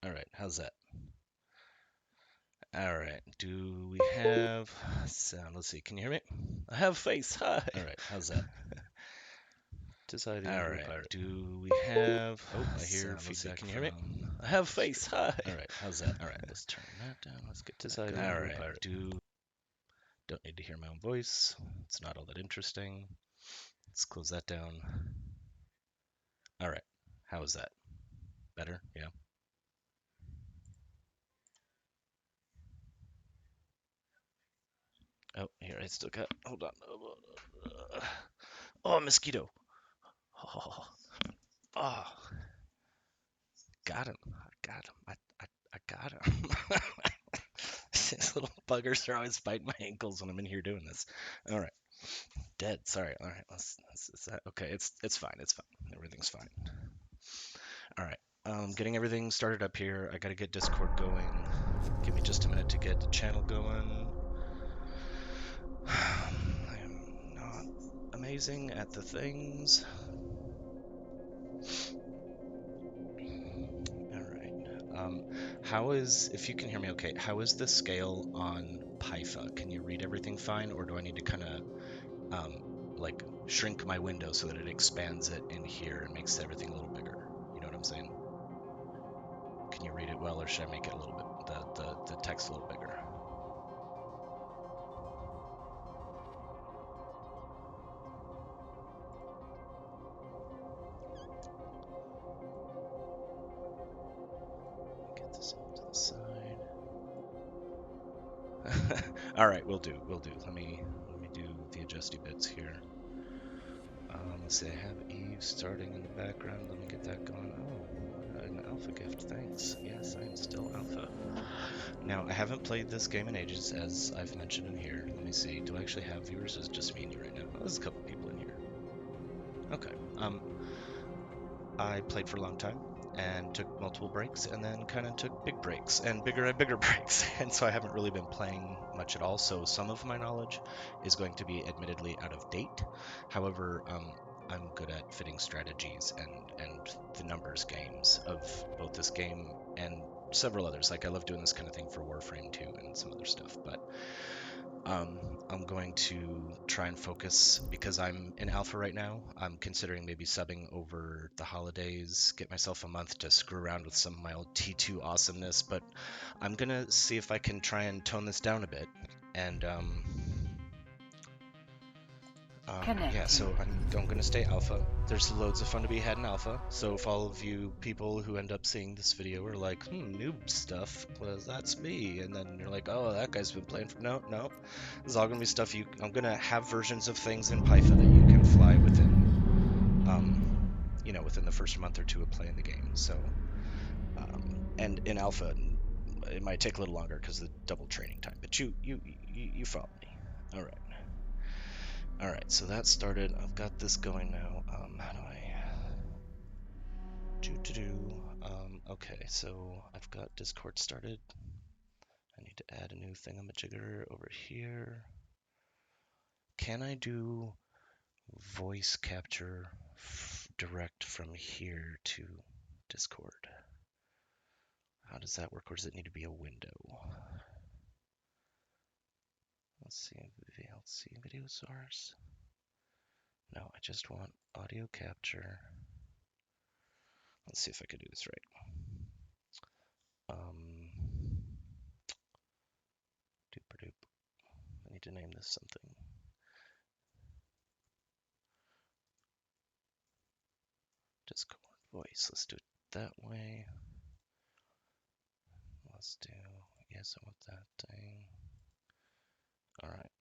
All right, how's that? All right, do we have sound? Let's see, can you hear me? I have face. Hi. All right, how's that? Deciding All to be a right, pirate. do we have Oh, I hear sound? Let's see, feedback can you hear me? from. I have face. Hi. All right, how's that? All right, let's turn that down. Let's get that Deciding going. to All be a right, pirate. don't need to hear my own voice. It's not all that interesting. Let's close that down. All right, how is that? Better? Yeah. Oh, here I still got. Hold on. Oh, mosquito. Oh, oh, got him. I got him. I got him. These little buggers are always biting my ankles when I'm in here doing this. All right, dead. Sorry. All right, okay. It's fine. It's fine. Everything's fine. All right. Getting everything started up here. I gotta get Discord going. Give me just a minute to get the channel going. I am not amazing at the things. All right. How is, if you can hear me okay, how is the scale on Pve? Can you read everything fine, or do I need to kind of like shrink my window so that it expands it in here and makes everything a little bigger? You know what I'm saying? Can you read it well, or should I make it a little bit the text a little bigger? Get this off to the side. All right, we'll do. We'll do. Let me do the adjusty bits here. Let's see. I have Eve starting in the background. Let me get that going. Oh, an alpha gift. Thanks. Yes, I am still alpha. Now, I haven't played this game in ages, as I've mentioned in here. Let me see. Do I actually have viewers? Or is it just me and you right now? Oh, there's a couple people in here. Okay. I played for a long time and took multiple breaks and then kind of took big breaks and bigger breaks. And so I haven't really been playing much at all. So some of my knowledge is going to be admittedly out of date. However, I'm good at fitting strategies and the numbers games of both this game and several others. Like I love doing this kind of thing for Warframe 2 and some other stuff. But I'm going to try and focus because I'm in alpha right now. I'm considering maybe subbing over the holidays, get myself a month to screw around with some of my old T2 awesomeness, but I'm gonna see if I can try and tone this down a bit. And yeah, so I'm going to stay alpha. There's loads of fun to be had in alpha. So if all of you people who end up seeing this video are like, noob stuff, well, that's me. And then you're like, oh, that guy's been playing for, no, no. This is all going to be stuff I'm going to have versions of things in Python that you can fly within, within the first month or two of playing the game. So, and in alpha, it might take a little longer because of the double training time, but you follow me. All right. All right, so that started. I've got this going now. How do I do? Okay, so I've got Discord started. I need to add a new thingamajigger over here. Can I do voice capture direct from here to Discord? How does that work, or does it need to be a window? Let's see, VLC video source. No, I just want audio capture. Let's see if I can do this right. Doop doop. I need to name this something. Discord voice. Let's do it that way. Let's do, yes, I want that thing. All right.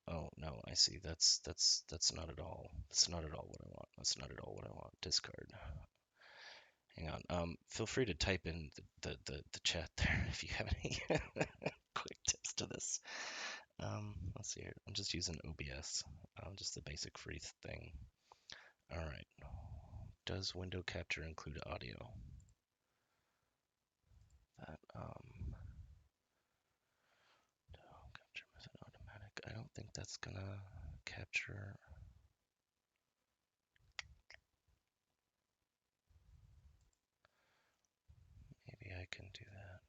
Oh no, I see. That's not at all. That's not at all what I want. That's not at all what I want. Discard. Hang on. Feel free to type in the chat there if you have any quick tips to this. Let's see here. I'm just using OBS, just the basic free thing. All right. Does window capture include audio? That capture method automatic. I don't think that's gonna capture. can do that.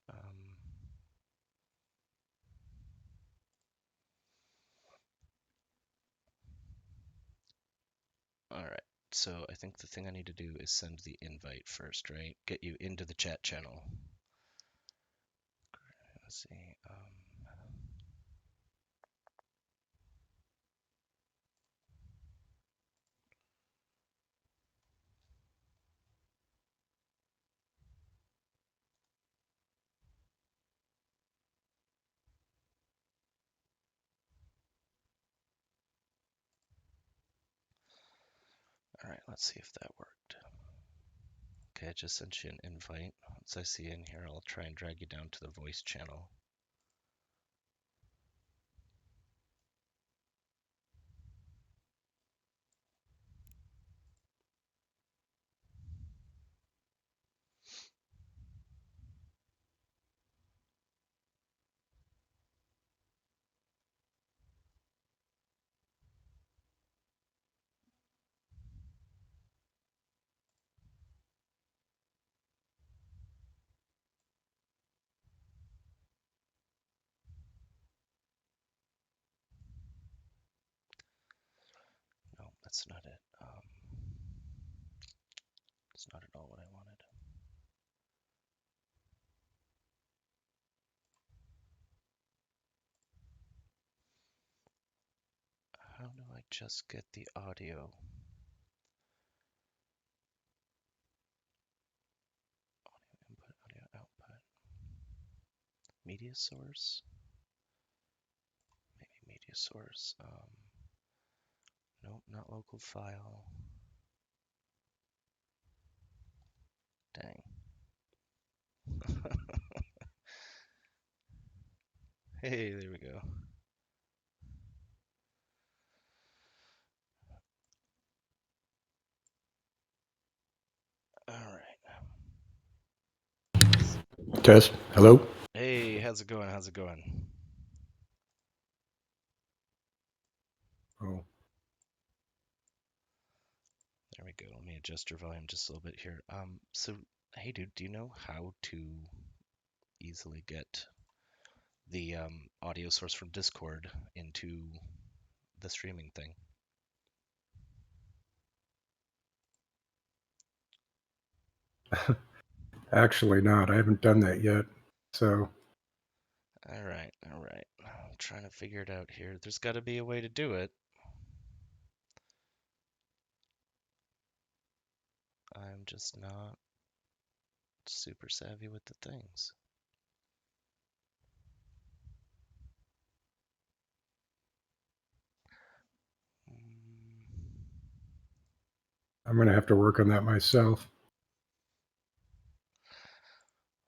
All right. So I think the thing I need to do is send the invite first, right? Get you into the chat channel. Let's see. All right, let's see if that worked. Okay, I just sent you an invite. Once I see you in here, I'll try and drag you down to the voice channel. No, that's not it. It's not at all what I wanted. How do I just get the audio? Audio input, audio output. Media source? Maybe media source. Nope, not local file. Dang. Hey, there we go. All right. Test. Hello. Hey, how's it going? How's it going? Oh, There we go. Let me adjust your volume just a little bit here. So, hey, dude, do you know how to easily get the audio source from Discord into the streaming thing? actually not. I haven't done that yet. So All right, all right. I'm trying to figure it out here. There's got to be a way to do it. I'm just not super savvy with the things. Mm, I'm going to have to work on that myself.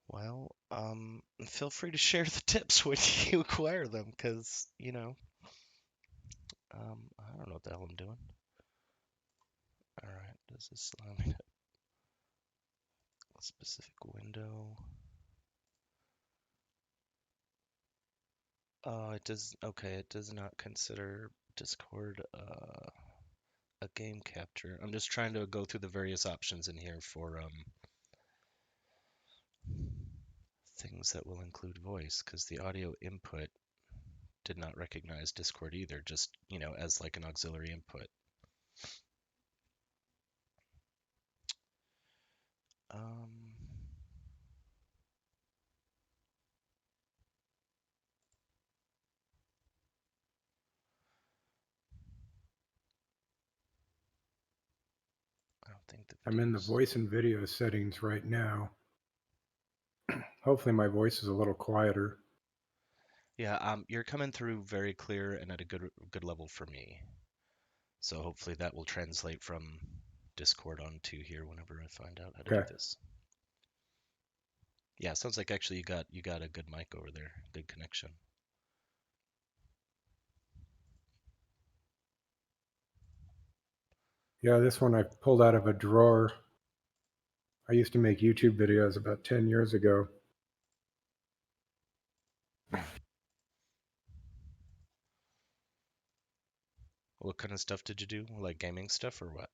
Well, feel free to share the tips when you acquire them, because, I don't know what the hell I'm doing. All right, does this allow me a specific window? Oh, it does. Okay, it does not consider Discord a game capture. I'm just trying to go through the various options in here for things that will include voice, because the audio input did not recognize Discord either, just, as like an auxiliary input. Um, I don't think the I'm in the videos. voice and video settings right now. Hopefully my voice is a little quieter. Yeah, you're coming through very clear and at a good level for me. So hopefully that will translate from Discord onto here whenever I find out how to do Okay. this. Yeah, sounds like actually you got a good mic over there, good connection. Yeah, this one I pulled out of a drawer. I used to make YouTube videos about 10 years ago. Hmm. What kind of stuff did you do? Like gaming stuff or what?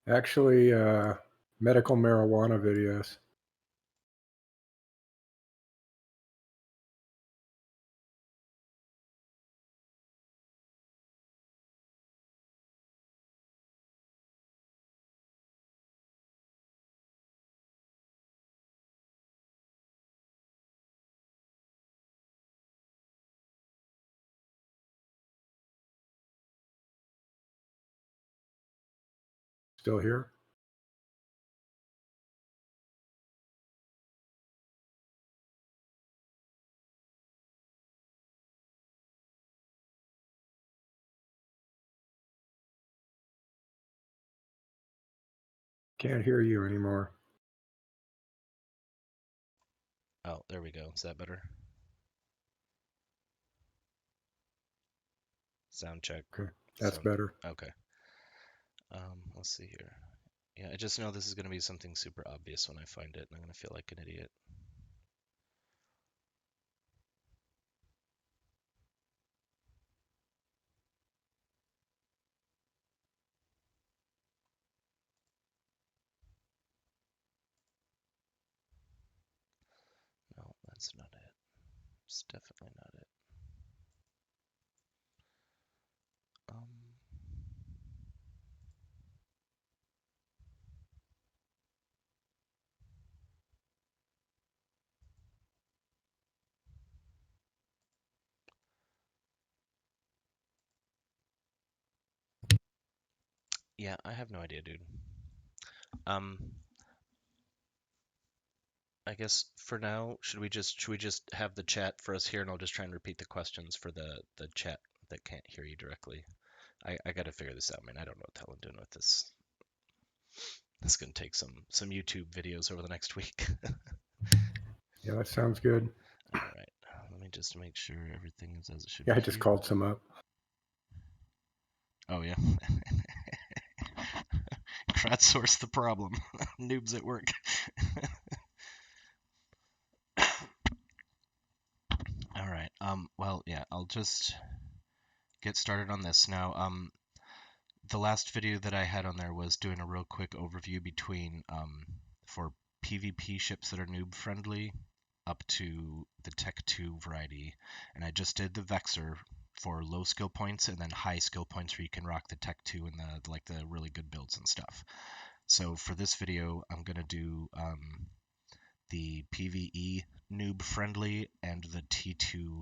Actually, medical marijuana videos. Still here? Can't hear you anymore. Oh, there we go. Is that better? Sound check. Okay, that's Sound. better. Okay. Let's see here. Yeah, I just know this is going to be something super obvious when I find it, and I'm going to feel like an idiot. No, that's not it. It's definitely not it. Um, yeah, I have no idea, dude. Um, I guess for now, should we just have the chat for us here, and I'll just try and repeat the questions for the chat that can't hear you directly. I got to figure this out, man. I don't know what the hell I'm doing with this. This is gonna take some YouTube videos over the next week. Yeah, that sounds good. All right, let me just make sure everything is as it should Yeah, be I just here. called some up. Oh yeah. Crowdsource the problem. Noobs at work. All right. Well, yeah, I'll just get started on this now. The last video that I had on there was doing a real quick overview between for PvP ships that are noob friendly up to the Tech 2 variety, and I just did the Vexor for low skill points and then high skill points where you can rock the Tech 2 and the really good builds and stuff. So for this video, I'm gonna do the PvE noob friendly and the T2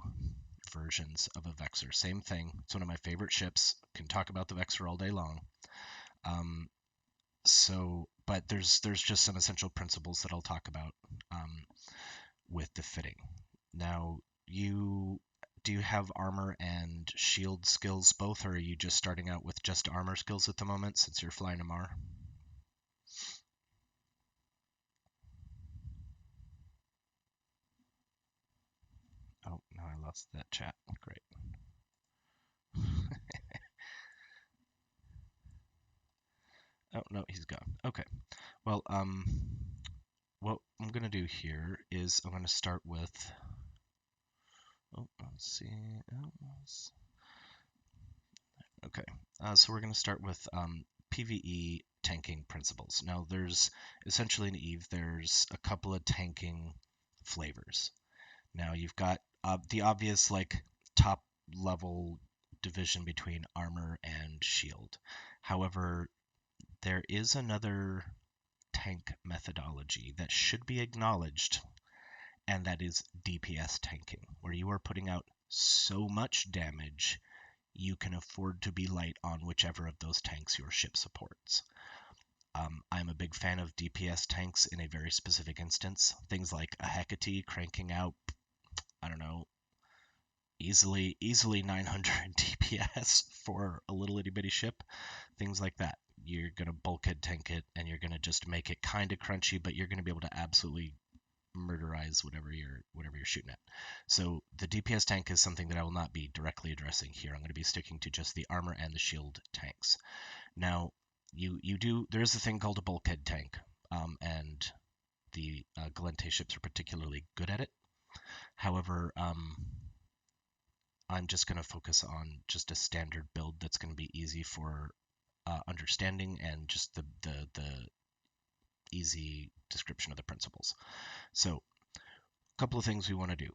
versions of a Vexor. Same thing. It's one of my favorite ships. Can talk about the Vexor all day long. Um, but there's just some essential principles that I'll talk about with the fitting. Now, do you have armor and shield skills both, or are you just starting out with just armor skills at the moment since you're flying a Mar? Oh, no, I lost that chat. Great. Oh, no, he's gone. Okay. Well, what I'm going to do here is I'm going to start with, oh, let's see. Okay. So we're going to start with PvE tanking principles. Now, there's essentially in Eve, there's a couple of tanking flavors. Now, you've got the obvious, like, top level division between armor and shield. However, there is another tank methodology that should be acknowledged, and that is DPS tanking, where you are putting out so much damage you can afford to be light on whichever of those tanks your ship supports. I'm a big fan of DPS tanks in a very specific instance. Things like a Hecate cranking out, I don't know, easily 900 DPS for a little itty bitty ship. Things like that. You're gonna bulkhead tank it, and you're gonna just make it kind of crunchy, but you're gonna be able to absolutely murderize whatever you're shooting at. So the DPS tank is something that I will not be directly addressing here. I'm going to be sticking to just the armor and the shield tanks. Now, there is a thing called a bulkhead tank, and the Galente ships are particularly good at it. However, I'm just going to focus on just a standard build that's going to be easy for understanding and just the easy description of the principles. So, a couple of things we want to do.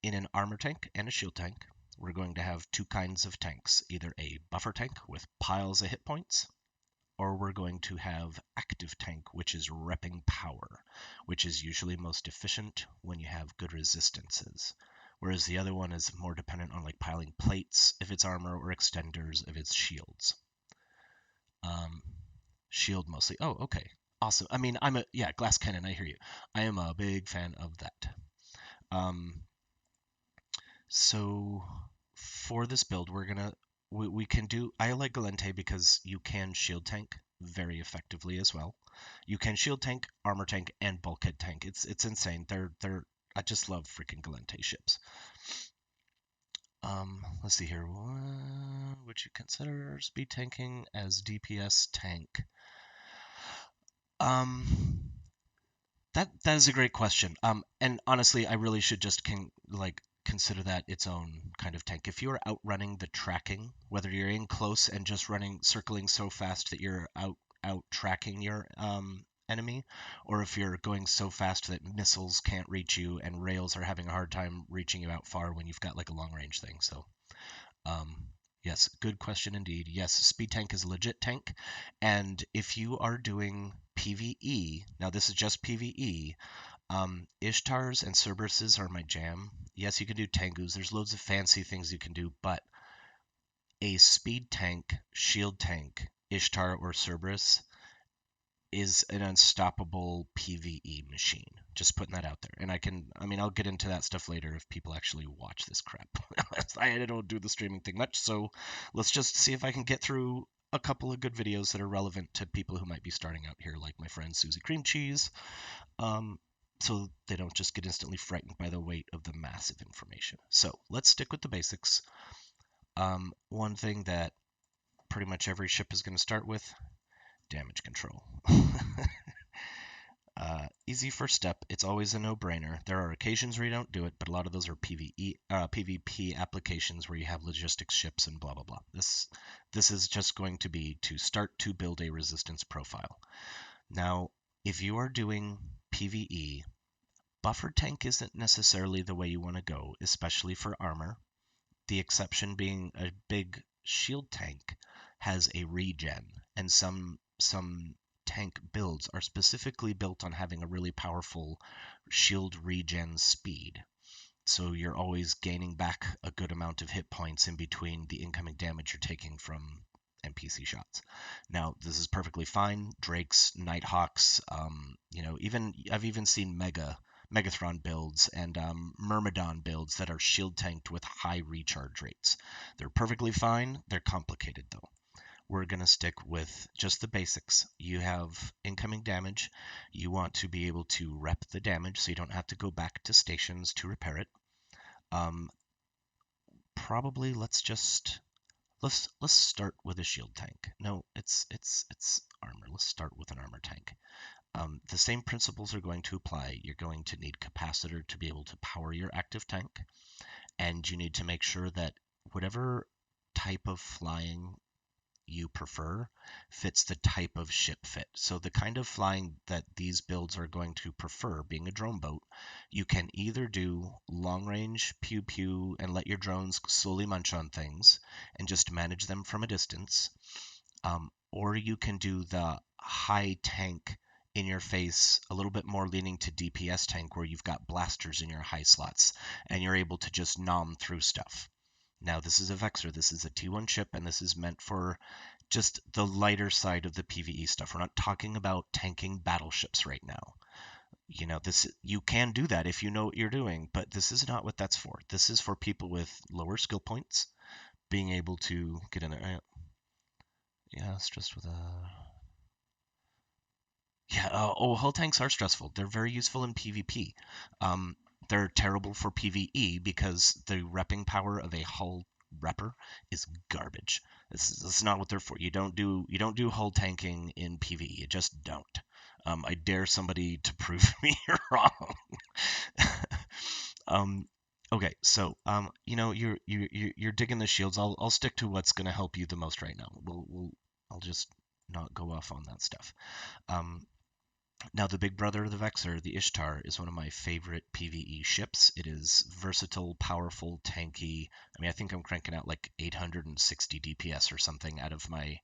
In an armor tank and a shield tank, we're going to have two kinds of tanks, either a buffer tank with piles of hit points, or we're going to have active tank, which is repping power, which is usually most efficient when you have good resistances. Whereas the other one is more dependent on like piling plates if it's armor or extenders if it's shields. Shield mostly. Oh, okay. Awesome. I mean, glass cannon, I hear you. I am a big fan of that. So for this build, we can do, I like Galente because you can shield tank very effectively as well. You can shield tank, armor tank, and bulkhead tank. It's insane. I just love freaking Galente ships. Let's see here. Would you consider speed tanking as DPS tank? That is a great question. And honestly, I really should just consider that its own kind of tank. If you are outrunning the tracking, whether you're in close and just circling so fast that you're out tracking your enemy, or if you're going so fast that missiles can't reach you and rails are having a hard time reaching you out far when you've got like a long range thing. So yes, good question indeed. Yes, speed tank is a legit tank, and if you are doing PvE, now this is just PvE, Ishtars and Cerberuses are my jam. Yes, you can do Tengus. There's loads of fancy things you can do, but a speed tank, shield tank, Ishtar or Cerberus is an unstoppable PvE machine. Just putting that out there. And I'll get into that stuff later if people actually watch this crap. I don't do the streaming thing much, so let's just see if I can get through a couple of good videos that are relevant to people who might be starting out here, like my friend Susie Cream Cheese, so they don't just get instantly frightened by the weight of the massive information. So let's stick with the basics. One thing that pretty much every ship is going to start with, damage control. Easy first step. It's always a no-brainer. There are occasions where you don't do it, but a lot of those are PvP applications where you have logistics ships and blah blah blah. This is just going to be to start to build a resistance profile. Now, if you are doing PvE, buffer tank isn't necessarily the way you want to go, especially for armor. The exception being a big shield tank has a regen, and some tank builds are specifically built on having a really powerful shield regen speed. So you're always gaining back a good amount of hit points in between the incoming damage you're taking from NPC shots. Now, this is perfectly fine. Drakes, Nighthawks, I've even seen Megathron builds and Myrmidon builds that are shield tanked with high recharge rates. They're perfectly fine. They're complicated though. We're going to stick with just the basics. You have incoming damage. You want to be able to rep the damage so you don't have to go back to stations to repair it. Probably let's start with a shield tank. No, it's armor. Let's start with an armor tank. The same principles are going to apply. You're going to need capacitor to be able to power your active tank, and you need to make sure that whatever type of flying you prefer fits the type of ship fit. So the kind of flying that these builds are going to prefer, being a drone boat, you can either do long range pew pew and let your drones slowly munch on things and just manage them from a distance, or you can do the high tank in your face, a little bit more leaning to DPS tank where you've got blasters in your high slots and you're able to just nom through stuff. Now, this is a Vexor, this is a T1 ship, and this is meant for just the lighter side of the PvE stuff. We're not talking about tanking battleships right now. You can do that if you know what you're doing, but this is not what that's for. This is for people with lower skill points, being able to get in there. Yeah, it's just with a... Yeah, hull tanks are stressful. They're very useful in PvP. They're terrible for PvE because the repping power of a hull repper is garbage. This is not what they're for. You don't do hull tanking in PvE. You just don't. I dare somebody to prove me wrong. Okay, so you're digging the shields. I'll stick to what's going to help you the most right now. I'll just not go off on that stuff. Now, the big brother of the Vexor, the Ishtar, is one of my favorite PvE ships. It is versatile, powerful, tanky. I mean, I think I'm cranking out like 860 DPS or something out of my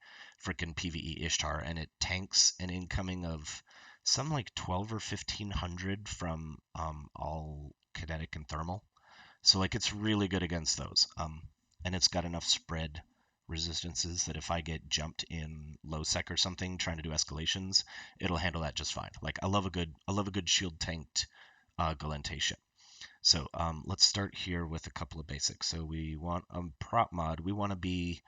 freaking PvE Ishtar, and it tanks an incoming of some like 12 or 1500 from all kinetic and thermal. So like it's really good against those. And it's got enough spread resistances that if I get jumped in low sec or something trying to do escalations, it'll handle that just fine. Like I love a good shield tanked Galente ship. So let's start here with a couple of basics. So we want prop mod. We want to be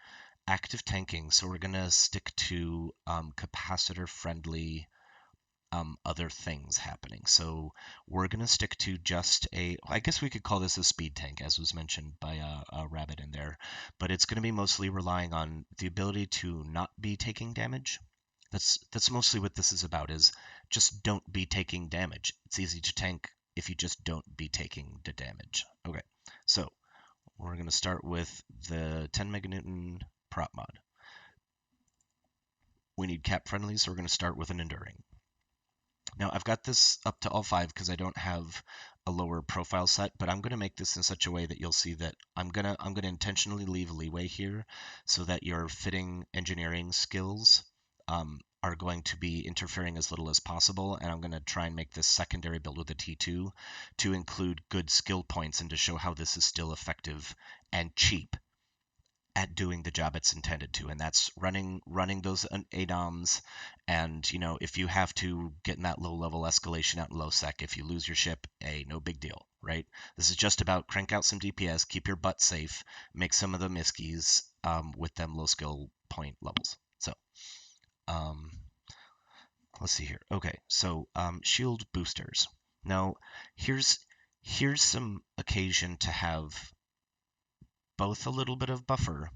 active tanking. So we're gonna stick to capacitor friendly other things happening. So we're going to stick to just I guess we could call this a speed tank, as was mentioned by a rabbit in there, but it's going to be mostly relying on the ability to not be taking damage. That's mostly what this is about, is just don't be taking damage. It's easy to tank if you just don't be taking the damage. Okay, so we're going to start with the 10 meganewton prop mod. We need cap friendly, so we're going to start with an enduring. Now I've got this up to all 5 because I don't have a lower profile set, but I'm going to make this in such a way that you'll see that I'm gonna intentionally leave leeway here so that your fitting engineering skills are going to be interfering as little as possible, and I'm going to try and make this secondary build with a T2 to include good skill points and to show how this is still effective and cheap at doing the job it's intended to, and that's running those ADOMs. And if you have to get in that low level escalation out in low sec, if you lose your ship, no big deal, right? This is just about crank out some DPS, keep your butt safe, make some of the miskies with them low skill point levels. So let's see here. Okay, so shield boosters. Now here's some occasion to have both a little bit of buffer,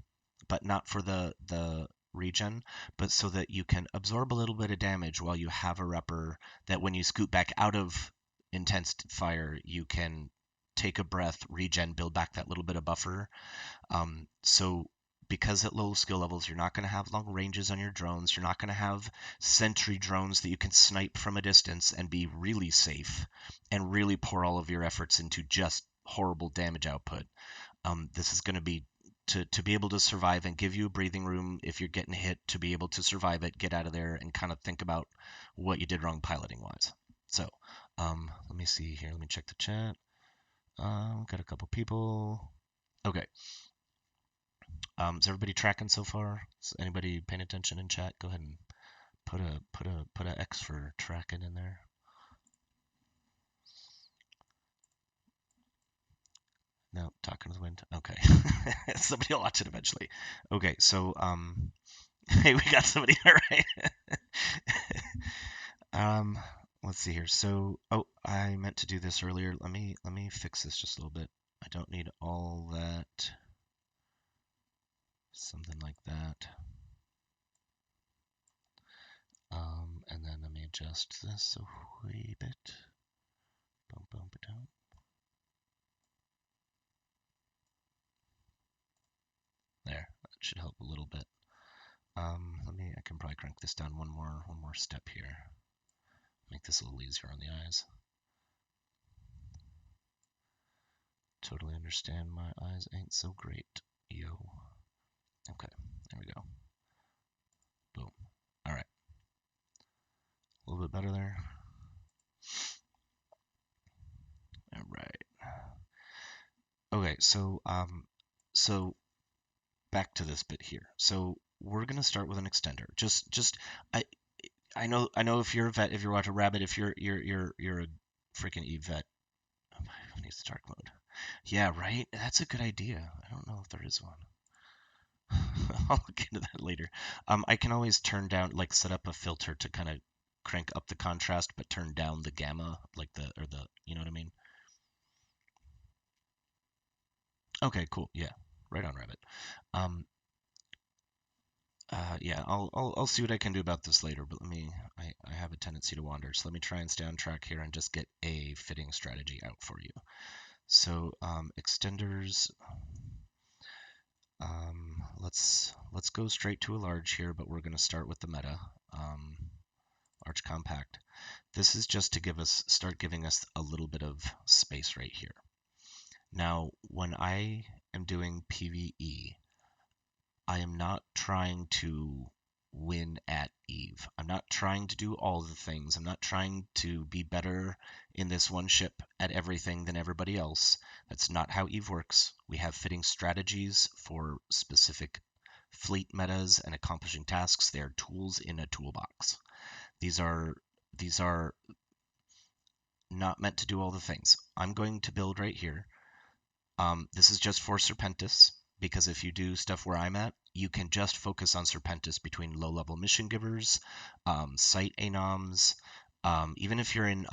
but not for the regen, but so that you can absorb a little bit of damage while you have a repper that when you scoot back out of intense fire, you can take a breath, regen, build back that little bit of buffer. So because at low skill levels, you're not going to have long ranges on your drones. You're not going to have sentry drones that you can snipe from a distance and be really safe and really pour all of your efforts into just horrible damage output. This is going to be to be able to survive and give you a breathing room if you're getting hit, to be able to survive it, get out of there, and kind of think about what you did wrong piloting wise. So let me see here. Let me check the chat. Got a couple people. Okay. Is everybody tracking so far? Is anybody paying attention in chat? Go ahead and put a X for tracking in there. No, talking to the wind. Okay. Somebody will watch it eventually. Okay, so hey, we got somebody right. Let's see here. So, I meant to do this earlier. Let me fix this just a little bit. I don't need all that. Something like that. And then let me adjust this a wee bit. Boom, boom, boom. There, that should help a little bit. I can probably crank this down one more step here. Make this a little easier on the eyes. Totally understand my eyes ain't so great, yo. Okay, there we go. Boom. All right. A little bit better there. All right. Okay, so back to this bit here. So we're gonna start with an extender. I know if you're a vet, if you're watching Rabbit, if you're a freaking E-vet. Who needs the dark mode? Yeah, right? That's a good idea. I don't know if there is one. I'll look into that later. I can always turn down, like set up a filter to kind of crank up the contrast, but turn down the gamma, like you know what I mean? Okay, cool. Yeah, right on, Rabbit. Yeah, I'll see what I can do about this later, but I have a tendency to wander, so let me try and stay on track here and just get a fitting strategy out for you. So extenders, Let's go straight to a large here, but we're going to start with the meta. Large compact. This is just to start giving us a little bit of space right here. Now, when I am doing PvE, I am not trying to win at Eve. I'm not trying to do all the things. I'm not trying to be better in this one ship at everything than everybody else. That's not how Eve works. We have fitting strategies for specific fleet metas and accomplishing tasks. They are tools in a toolbox. These are not meant to do all the things. I'm going to build right here. This is just for Serpentis, because if you do stuff where I'm at, you can just focus on Serpentis between low-level mission givers, site anoms, even if you're in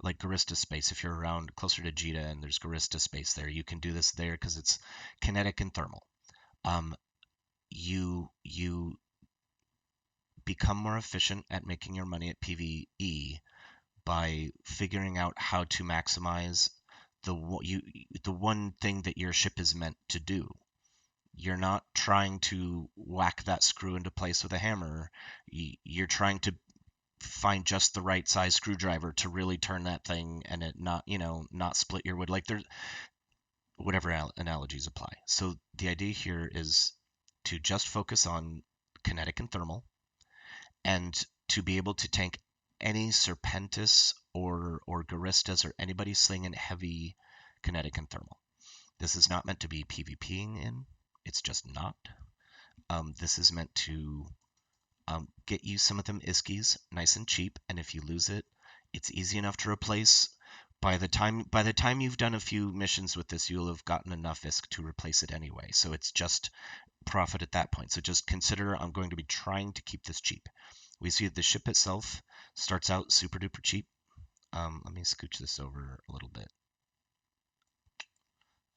like Garista space, if you're around closer to Jita and there's Garista space there, you can do this there because it's kinetic and thermal. You become more efficient at making your money at PvE by figuring out how to maximize the one thing that your ship is meant to do. You're not trying to whack that screw into place with a hammer. You're trying to find just the right size screwdriver to really turn that thing and it not split your wood. Like there's whatever analogies apply. So the idea here is to just focus on kinetic and thermal, and to be able to tank any Serpentis or Garistas or anybody slinging heavy kinetic and thermal. This is not meant to be PvPing in. It's just not. This is meant to get you some of them Iskies nice and cheap, and if you lose it, it's easy enough to replace. By the time you've done a few missions with this, you'll have gotten enough Isk to replace it anyway. So it's just profit at that point. So just consider I'm going to be trying to keep this cheap. We see that the ship itself starts out super duper cheap. Let me scooch this over a little bit.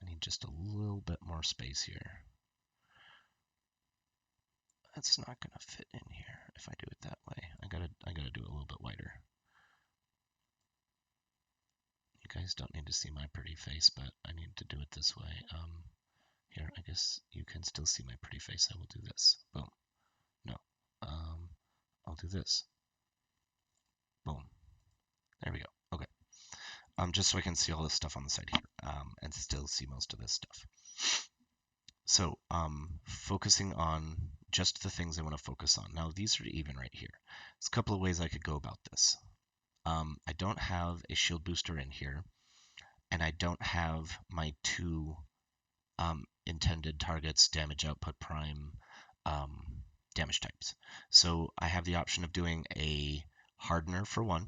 I need just a little bit more space here. That's not gonna fit in here if I do it that way. I gotta do it a little bit wider. You guys don't need to see my pretty face, but I need to do it this way. Here, I guess you can still see my pretty face. I will do this. Boom. No. I'll do this. Boom. There we go. Okay. Just so I can see all this stuff on the side here, and still see most of this stuff. So, focusing on just the things I want to focus on. Now, these are even right here. There's a couple of ways I could go about this. I don't have a shield booster in here, and I don't have my two intended targets, damage output prime, damage types. So I have the option of doing a hardener for one,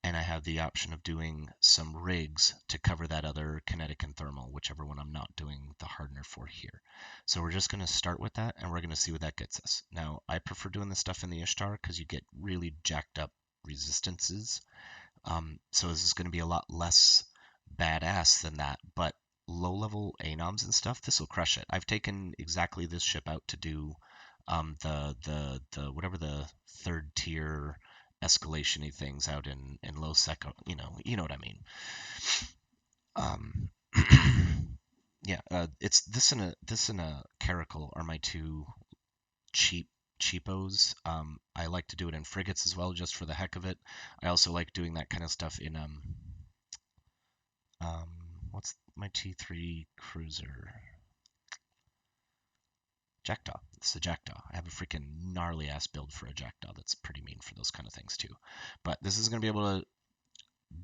and I have the option of doing some rigs to cover that other kinetic and thermal, whichever one I'm not doing the hardener for here. So we're just going to start with that, and we're going to see what that gets us. Now, I prefer doing this stuff in the Ishtar because you get really jacked up resistances. So this is going to be a lot less badass than that, but low-level anoms and stuff, this will crush it. I've taken exactly this ship out to do the whatever the third tier escalation-y things out in low sec, you know what I mean. Yeah, it's this and a Caracal are my two cheapos. I like to do it in frigates as well, just for the heck of it. I also like doing that kind of stuff in what's my T3 cruiser? Jackdaw. It's a Jackdaw. I have a freaking gnarly ass build for a Jackdaw that's pretty mean for those kind of things too. But this is gonna be able to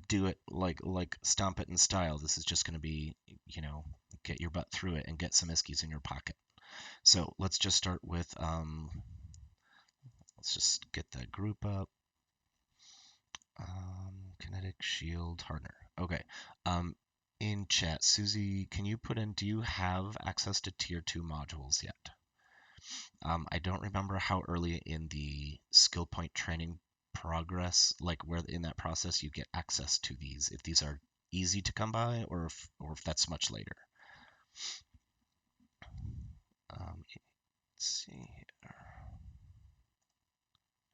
do it like stomp it in style. This is just gonna be, get your butt through it and get some Iskies in your pocket. So let's just start with let's just get that group up. Kinetic shield hardener. Okay. In chat, Susie, can you put in, do you have access to tier 2 modules yet? I don't remember how early in the skill point training progress, like where in that process you get access to these, if these are easy to come by or if that's much later. Let's see here. There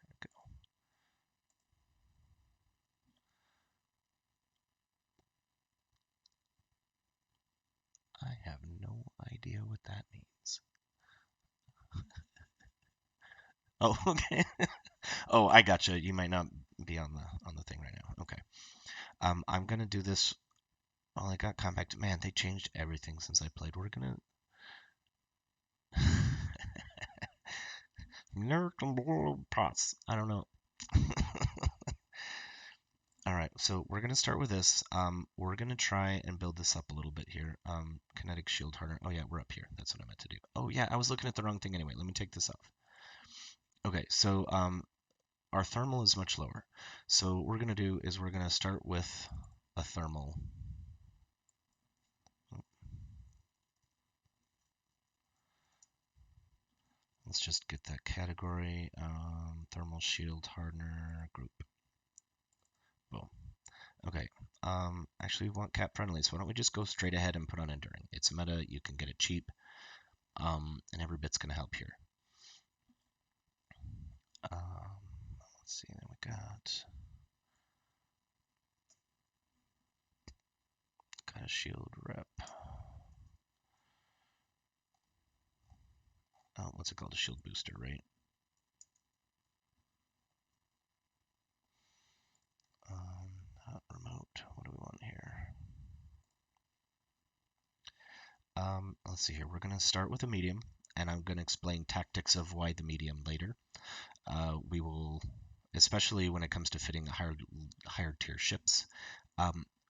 we go. I have no idea what that means. Oh, okay. Oh, I gotcha. You might not be on the thing right now. Okay. I'm gonna do this. Well, I got compact. Man, they changed everything since I played. We're gonna. Pots. I don't know. All right, so we're gonna start with this. We're gonna try and build this up a little bit here. Kinetic shield hardener. Oh yeah, we're up here. That's what I meant to do. Oh yeah, I was looking at the wrong thing anyway. Let me take this off. Okay, so our thermal is much lower. So what we're gonna do is we're gonna start with a thermal. Let's just get that category. Thermal shield hardener group. Boom. Okay. Actually, we want cap friendly, so why don't we just go straight ahead and put on enduring? It's meta. You can get it cheap. And every bit's gonna help here. Let's see. Then we got a shield rep. Oh, what's it called? A shield booster, right? Not remote. What do we want here? Let's see here. We're going to start with a medium, and I'm going to explain tactics of why the medium later. We will, especially when it comes to fitting higher tier ships,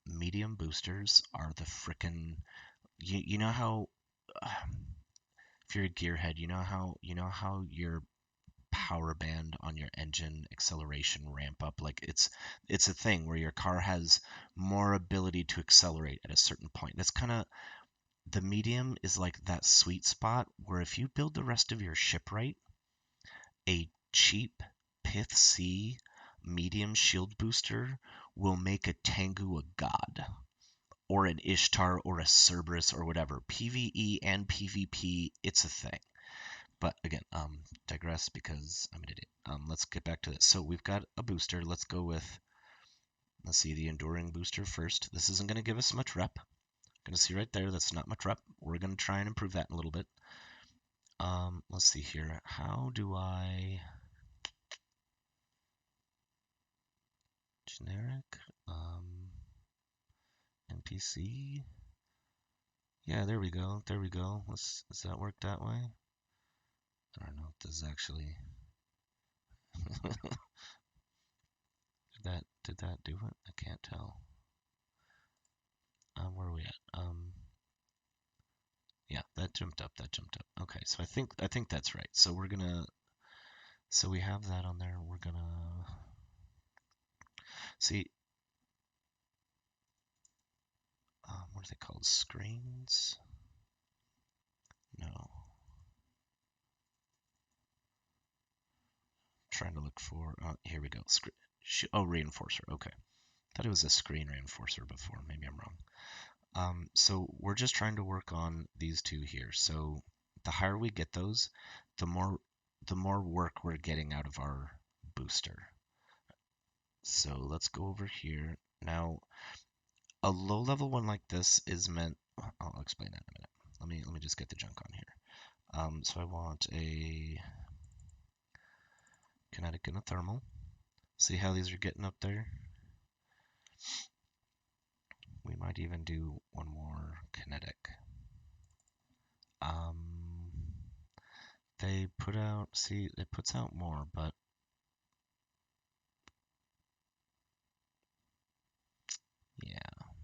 medium boosters are the frickin'. You know how if you're a gearhead, you know how your power band on your engine acceleration ramp up, like it's a thing where your car has more ability to accelerate at a certain point. That's kind of the medium is like that sweet spot where if you build the rest of your ship right, a cheap Pith C medium shield booster will make a Tengu a god, or an Ishtar or a Cerberus or whatever. PvE and PvP, it's a thing. But again, digress because I'm an idiot. Let's get back to this. So we've got a booster. Let's go with, let's see, the enduring booster first. This isn't going to give us much rep. Going to see right there, that's not much rep. We're going to try and improve that in a little bit. Let's see here. How do I... Generic? NPC? Yeah, there we go. There we go. Does that work that way? I don't know if this is actually... Did that do it? I can't tell. Where are we at? Yeah, that jumped up. That jumped up. Okay, so I think that's right. So we're gonna. So we have that on there. We're gonna see. What are they called? Screens? No. Trying to look for. Here we go. Oh, reinforcer. Okay. Thought it was a screen reinforcer before. Maybe I'm wrong. So we're just trying to work on these two here. So the higher we get those, the more work we're getting out of our booster. So let's go over here. Now, a low level one like this is meant, I'll explain that in a minute. Let me just get the junk on here. So I want a kinetic and a thermal. See how these are getting up there? We might even do one more kinetic. They put out, see, it puts out more, but yeah,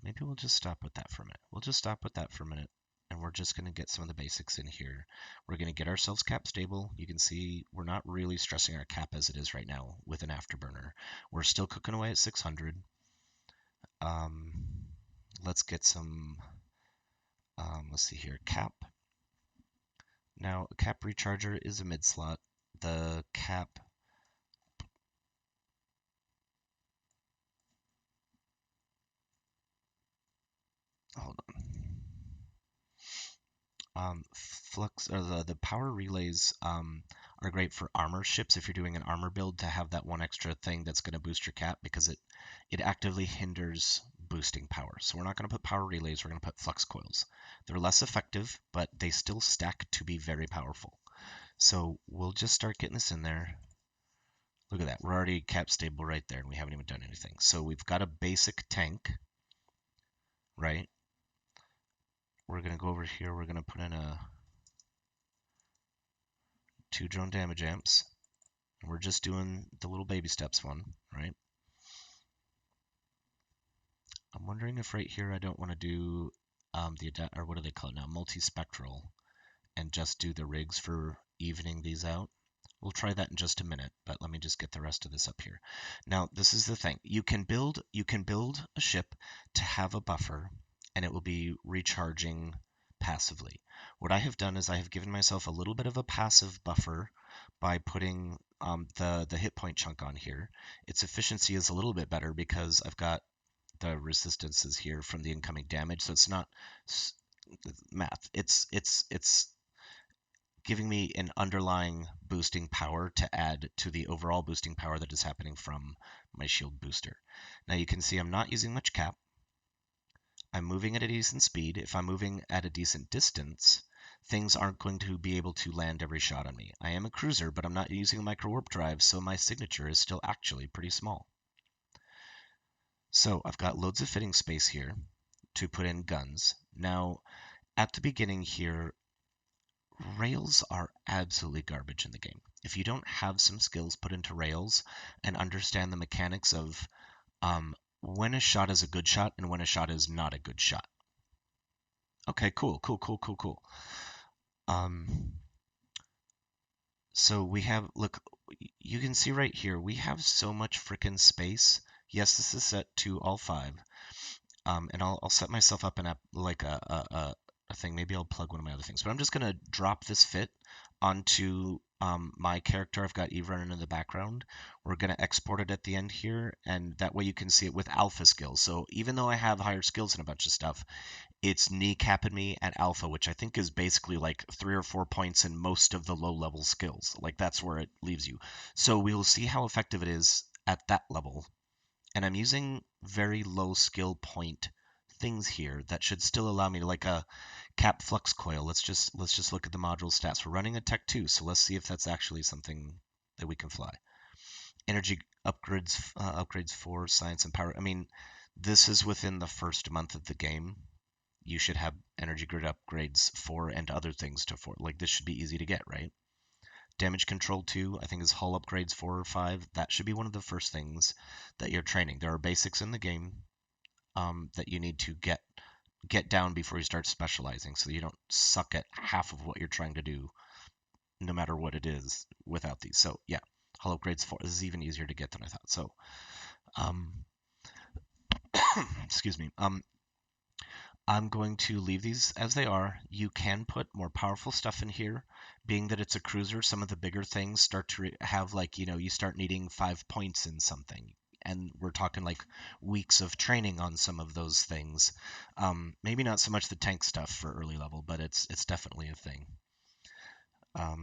maybe we'll just stop with that for a minute. We'll just stop with that for a minute, and we're just going to get some of the basics in here. We're going to get ourselves cap stable. You can see we're not really stressing our cap as it is right now with an afterburner. We're still cooking away at 600. Let's get some, let's see here, cap. Now, a cap recharger is a mid slot. The cap, hold on. Flux or the power relays are great for armor ships if you're doing an armor build to have that one extra thing that's going to boost your cap because it actively hinders boosting power. So we're not going to put power relays, we're going to put flux coils. They're less effective, but they still stack to be very powerful. So we'll just start getting this in there. Look at that. We're already cap stable right there, and we haven't even done anything. So we've got a basic tank, right? We're going to go over here. We're going to put in a 2 drone damage amps. And we're just doing the little baby steps one, right? I'm wondering if right here I don't want to do or what do they call it now? Multispectral, and just do the rigs for evening these out. We'll try that in just a minute, but let me just get the rest of this up here. Now, this is the thing. You can build a ship to have a buffer, and it will be recharging passively. What I have done is I have given myself a little bit of a passive buffer by putting the hit point chunk on here. Its efficiency is a little bit better because I've got the resistances here from the incoming damage, so it's not math. It's giving me an underlying boosting power to add to the overall boosting power that is happening from my shield booster. Now you can see I'm not using much cap. I'm moving at a decent speed. If I'm moving at a decent distance, things aren't going to be able to land every shot on me. I am a cruiser, but I'm not using a micro warp drive, so my signature is still actually pretty small. So I've got loads of fitting space here to put in guns. Now, at the beginning here, rails are absolutely garbage in the game. If you don't have some skills put into rails and understand the mechanics of when a shot is a good shot and when a shot is not a good shot. Okay, cool. So we have, look, you can see right here, we have so much frickin' space. Yes, this is set to all 5. And I'll set myself up in like a thing. Maybe I'll plug one of my other things. But I'm just going to drop this fit onto my character. I've got Eve running in the background. We're going to export it at the end here, and that way you can see it with alpha skills. So even though I have higher skills and a bunch of stuff, it's kneecapping me at alpha, which I think is basically like 3 or 4 points in most of the low-level skills. Like that's where it leaves you. So we'll see how effective it is at that level. And I'm using very low skill point things here that should still allow me to, like a cap flux coil. Let's just look at the module stats. We're running a Tech 2, so let's see if that's actually something that we can fly. Energy upgrades for science and power. I mean, this is within the first month of the game. You should have energy grid upgrades 4 and other things to 4. Like this should be easy to get, right? Damage control 2, I think, is hull upgrades 4 or 5. That should be one of the first things that you're training. There are basics in the game that you need to get down before you start specializing, so you don't suck at half of what you're trying to do, no matter what it is, without these. So yeah, hull upgrades 4. This is even easier to get than I thought. So, excuse me. I'm going to leave these as they are. You can put more powerful stuff in here. Being that it's a cruiser, some of the bigger things start to have, like, you start needing 5 points in something. And we're talking like weeks of training on some of those things. Maybe not so much the tank stuff for early level, but it's definitely a thing. All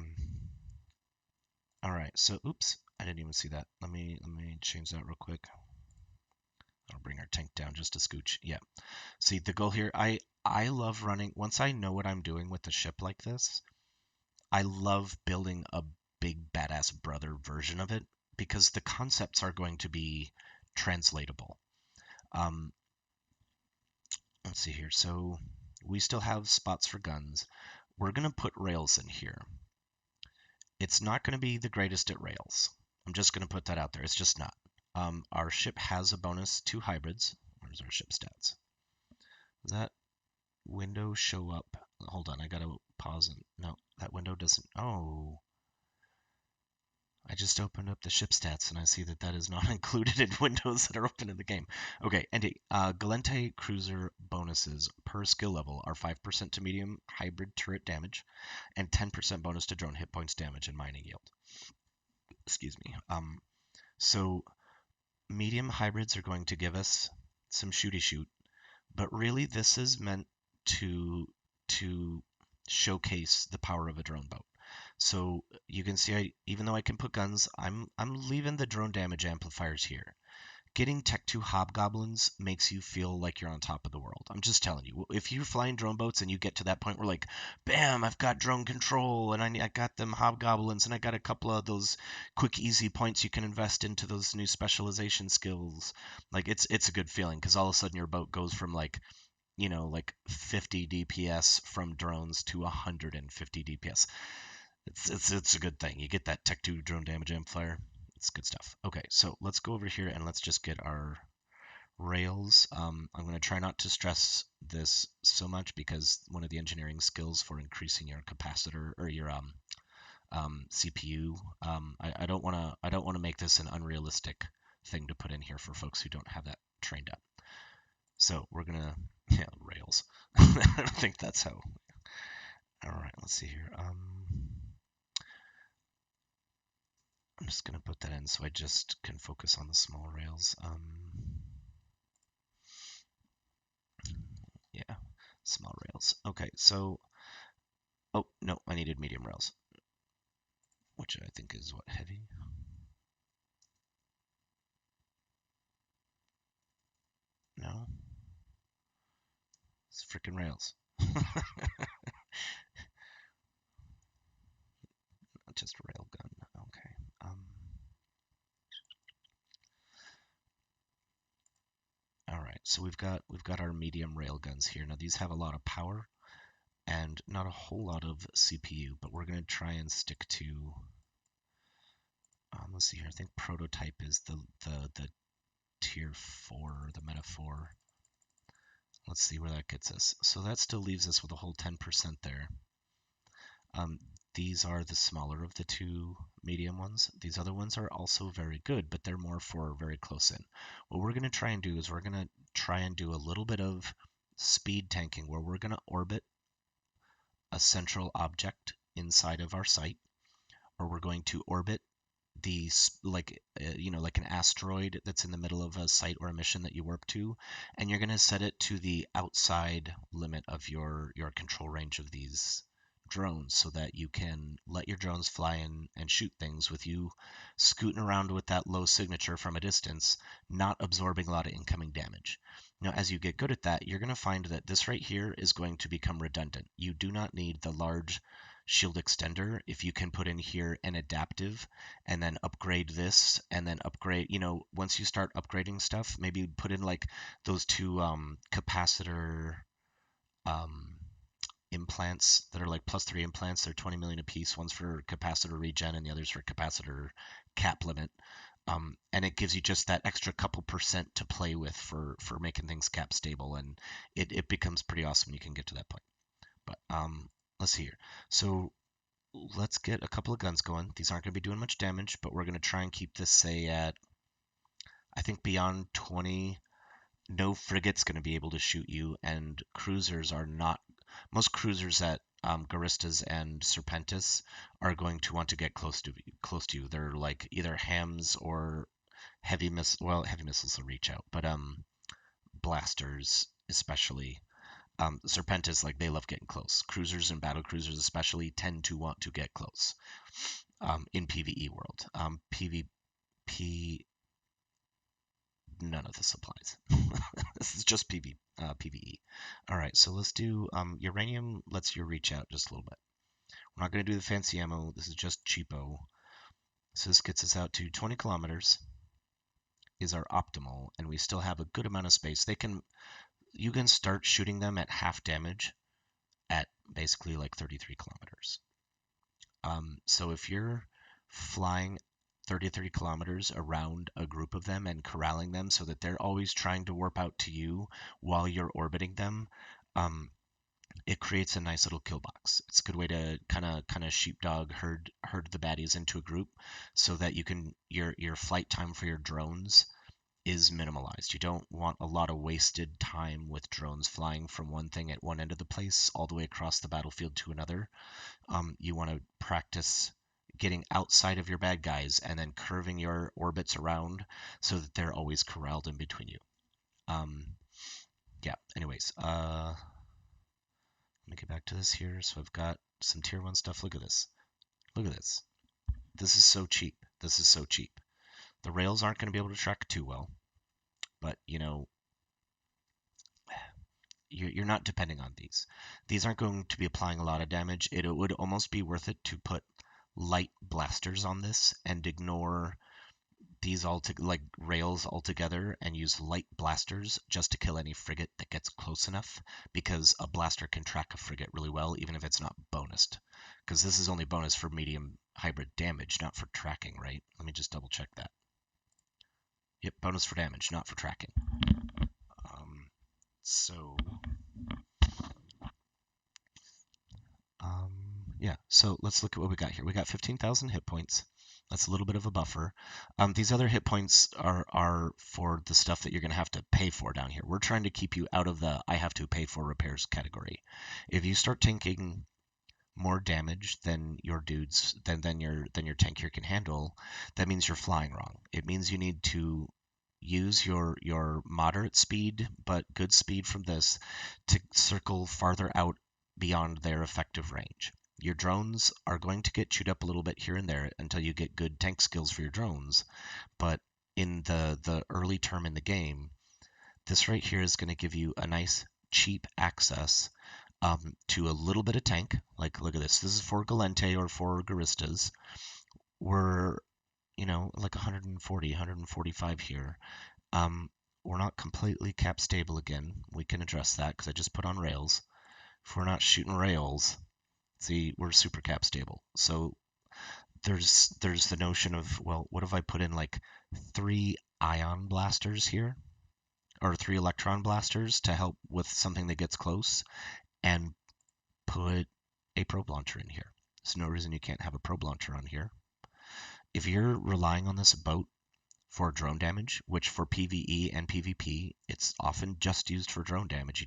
right, so oops, I didn't even see that. Let me change that real quick. I'll bring our tank down just a scooch. Yeah. See, the goal here, I love running. Once I know what I'm doing with a ship like this, I love building a big badass brother version of it because the concepts are going to be translatable. Let's see here. So we still have spots for guns. We're going to put rails in here. It's not going to be the greatest at rails. I'm just going to put that out there. It's just not. Our ship has a bonus to hybrids. Where's our ship stats? Does that window show up? Hold on, I gotta pause and no, that window doesn't. Oh, I just opened up the ship stats and I see that is not included in windows that are open in the game. Okay, and Galente cruiser bonuses per skill level are 5% to medium hybrid turret damage and 10% bonus to drone hit points damage and mining yield. Excuse me. So medium hybrids are going to give us some shooty shoot, but really this is meant to showcase the power of a drone boat. So you can see, even though I can put guns, I'm leaving the drone damage amplifiers here. getting Tech 2 hobgoblins makes you feel like you're on top of the world. I'm just telling you. If you're flying drone boats and you get to that point where like, bam, I've got drone control and I got them hobgoblins and I got a couple of those quick, easy points you can invest into those new specialization skills. Like it's a good feeling because all of a sudden your boat goes from like, like 50 DPS from drones to 150 DPS. It's a good thing. You get that Tech 2 drone damage amplifier. It's good stuff. Okay, so let's go over here and let's just get our rails. I'm going to try not to stress this so much because one of the engineering skills for increasing your capacitor or your CPU, I don't want to make this an unrealistic thing to put in here for folks who don't have that trained up. So we're gonna rails. I don't think that's how. All right, let's see here. I'm just going to put that in so I just can focus on the small rails. Yeah, small rails. Okay, so, oh, no, I needed medium rails, which I think is what, heavy? No, it's freaking rails. Just rail gun. Okay. All right, so we've got our medium rail guns here. Now these have a lot of power and not a whole lot of CPU, but we're going to try and stick to. Let's see here. I think prototype is the tier 4, the meta 4. Let's see where that gets us. So that still leaves us with a whole 10% there. These are the smaller of the two medium ones. These other ones are also very good, but they're more for very close in. What we're going to try and do is we're going to try and do a little bit of speed tanking where we're going to orbit a central object inside of our site, or we're going to orbit the like like an asteroid that's in the middle of a site or a mission that you warp to, and you're going to set it to the outside limit of your control range of these drones so that you can let your drones fly in and shoot things with you scooting around with that low signature from a distance, not absorbing a lot of incoming damage. Now, as you get good at that, you're going to find that this right here is going to become redundant. You do not need the large shield extender if you can put in here an adaptive and then upgrade this and then upgrade, once you start upgrading stuff, maybe put in like those two capacitor implants that are like +3 implants. They're 20 million a piece. One's for capacitor regen and the other's for capacitor cap limit. And it gives you just that extra couple percent to play with for making things cap stable, and it becomes pretty awesome when you can get to that point. But let's see here. So let's get a couple of guns going. These aren't going to be doing much damage, but we're going to try and keep this, say, at, I think, beyond 20. No frigate's going to be able to shoot you, and cruisers are not. Most cruisers at Garistas and Serpentis are going to want to get close to you. They're like either hams or heavy missiles. Well, heavy missiles will reach out, but blasters especially. Serpentis, like, they love getting close. Cruisers and battle cruisers especially tend to want to get close in PvE world. PvP, none of this applies. This is just PvE. All right, so let's do uranium. Lets you reach out just a little bit. We're not going to do the fancy ammo. This is just cheapo. So this gets us out to 20 kilometers is our optimal, and we still have a good amount of space. You can start shooting them at half damage at basically like 33 kilometers. So if you're flying 30 kilometers around a group of them and corralling them so that they're always trying to warp out to you while you're orbiting them, it creates a nice little kill box. It's a good way to kind of sheepdog herd the baddies into a group so that you can your flight time for your drones is minimalized. You don't want a lot of wasted time with drones flying from one thing at one end of the place all the way across the battlefield to another. You want to practice getting outside of your bad guys and then curving your orbits around so that they're always corralled in between you. Yeah, anyways, let me get back to this here. So I've got some tier 1 stuff. Look at this. Look at this. This is so cheap. This is so cheap. The rails aren't going to be able to track too well. but you're not depending on these. These aren't going to be applying a lot of damage. It would almost be worth it to put light blasters on this and ignore these like rails altogether and use light blasters just to kill any frigate that gets close enough, because a blaster can track a frigate really well even if it's not bonused, because this is only bonus for medium hybrid damage, not for tracking, right? Let me just double check that. Yep, bonus for damage, not for tracking. So yeah, so let's look at what we got here. We got 15,000 hit points. That's a little bit of a buffer. These other hit points are for the stuff that you're going to have to pay for down here. We're trying to keep you out of the I have to pay for repairs category. If you start tanking more damage than your dudes, than your tank here can handle, that means you're flying wrong. It means you need to use your moderate speed but good speed from this to circle farther out beyond their effective range. Your drones are going to get chewed up a little bit here and there until you get good tank skills for your drones, but in the early term in the game, this right here is going to give you a nice cheap access to a little bit of tank. Like, look at this. This is for Galente or for Garistas. We're, like 140, 145 here. We're not completely cap stable again. We can address that because I just put on rails. If we're not shooting rails, see, we're super cap stable. So there's the notion of, well, what if I put in like 3 ion blasters here, or 3 electron blasters to help with something that gets close, and put a probe launcher in here. There's no reason you can't have a probe launcher on here. If you're relying on this boat for drone damage, which for PvE and PvP, it's often just used for drone damage.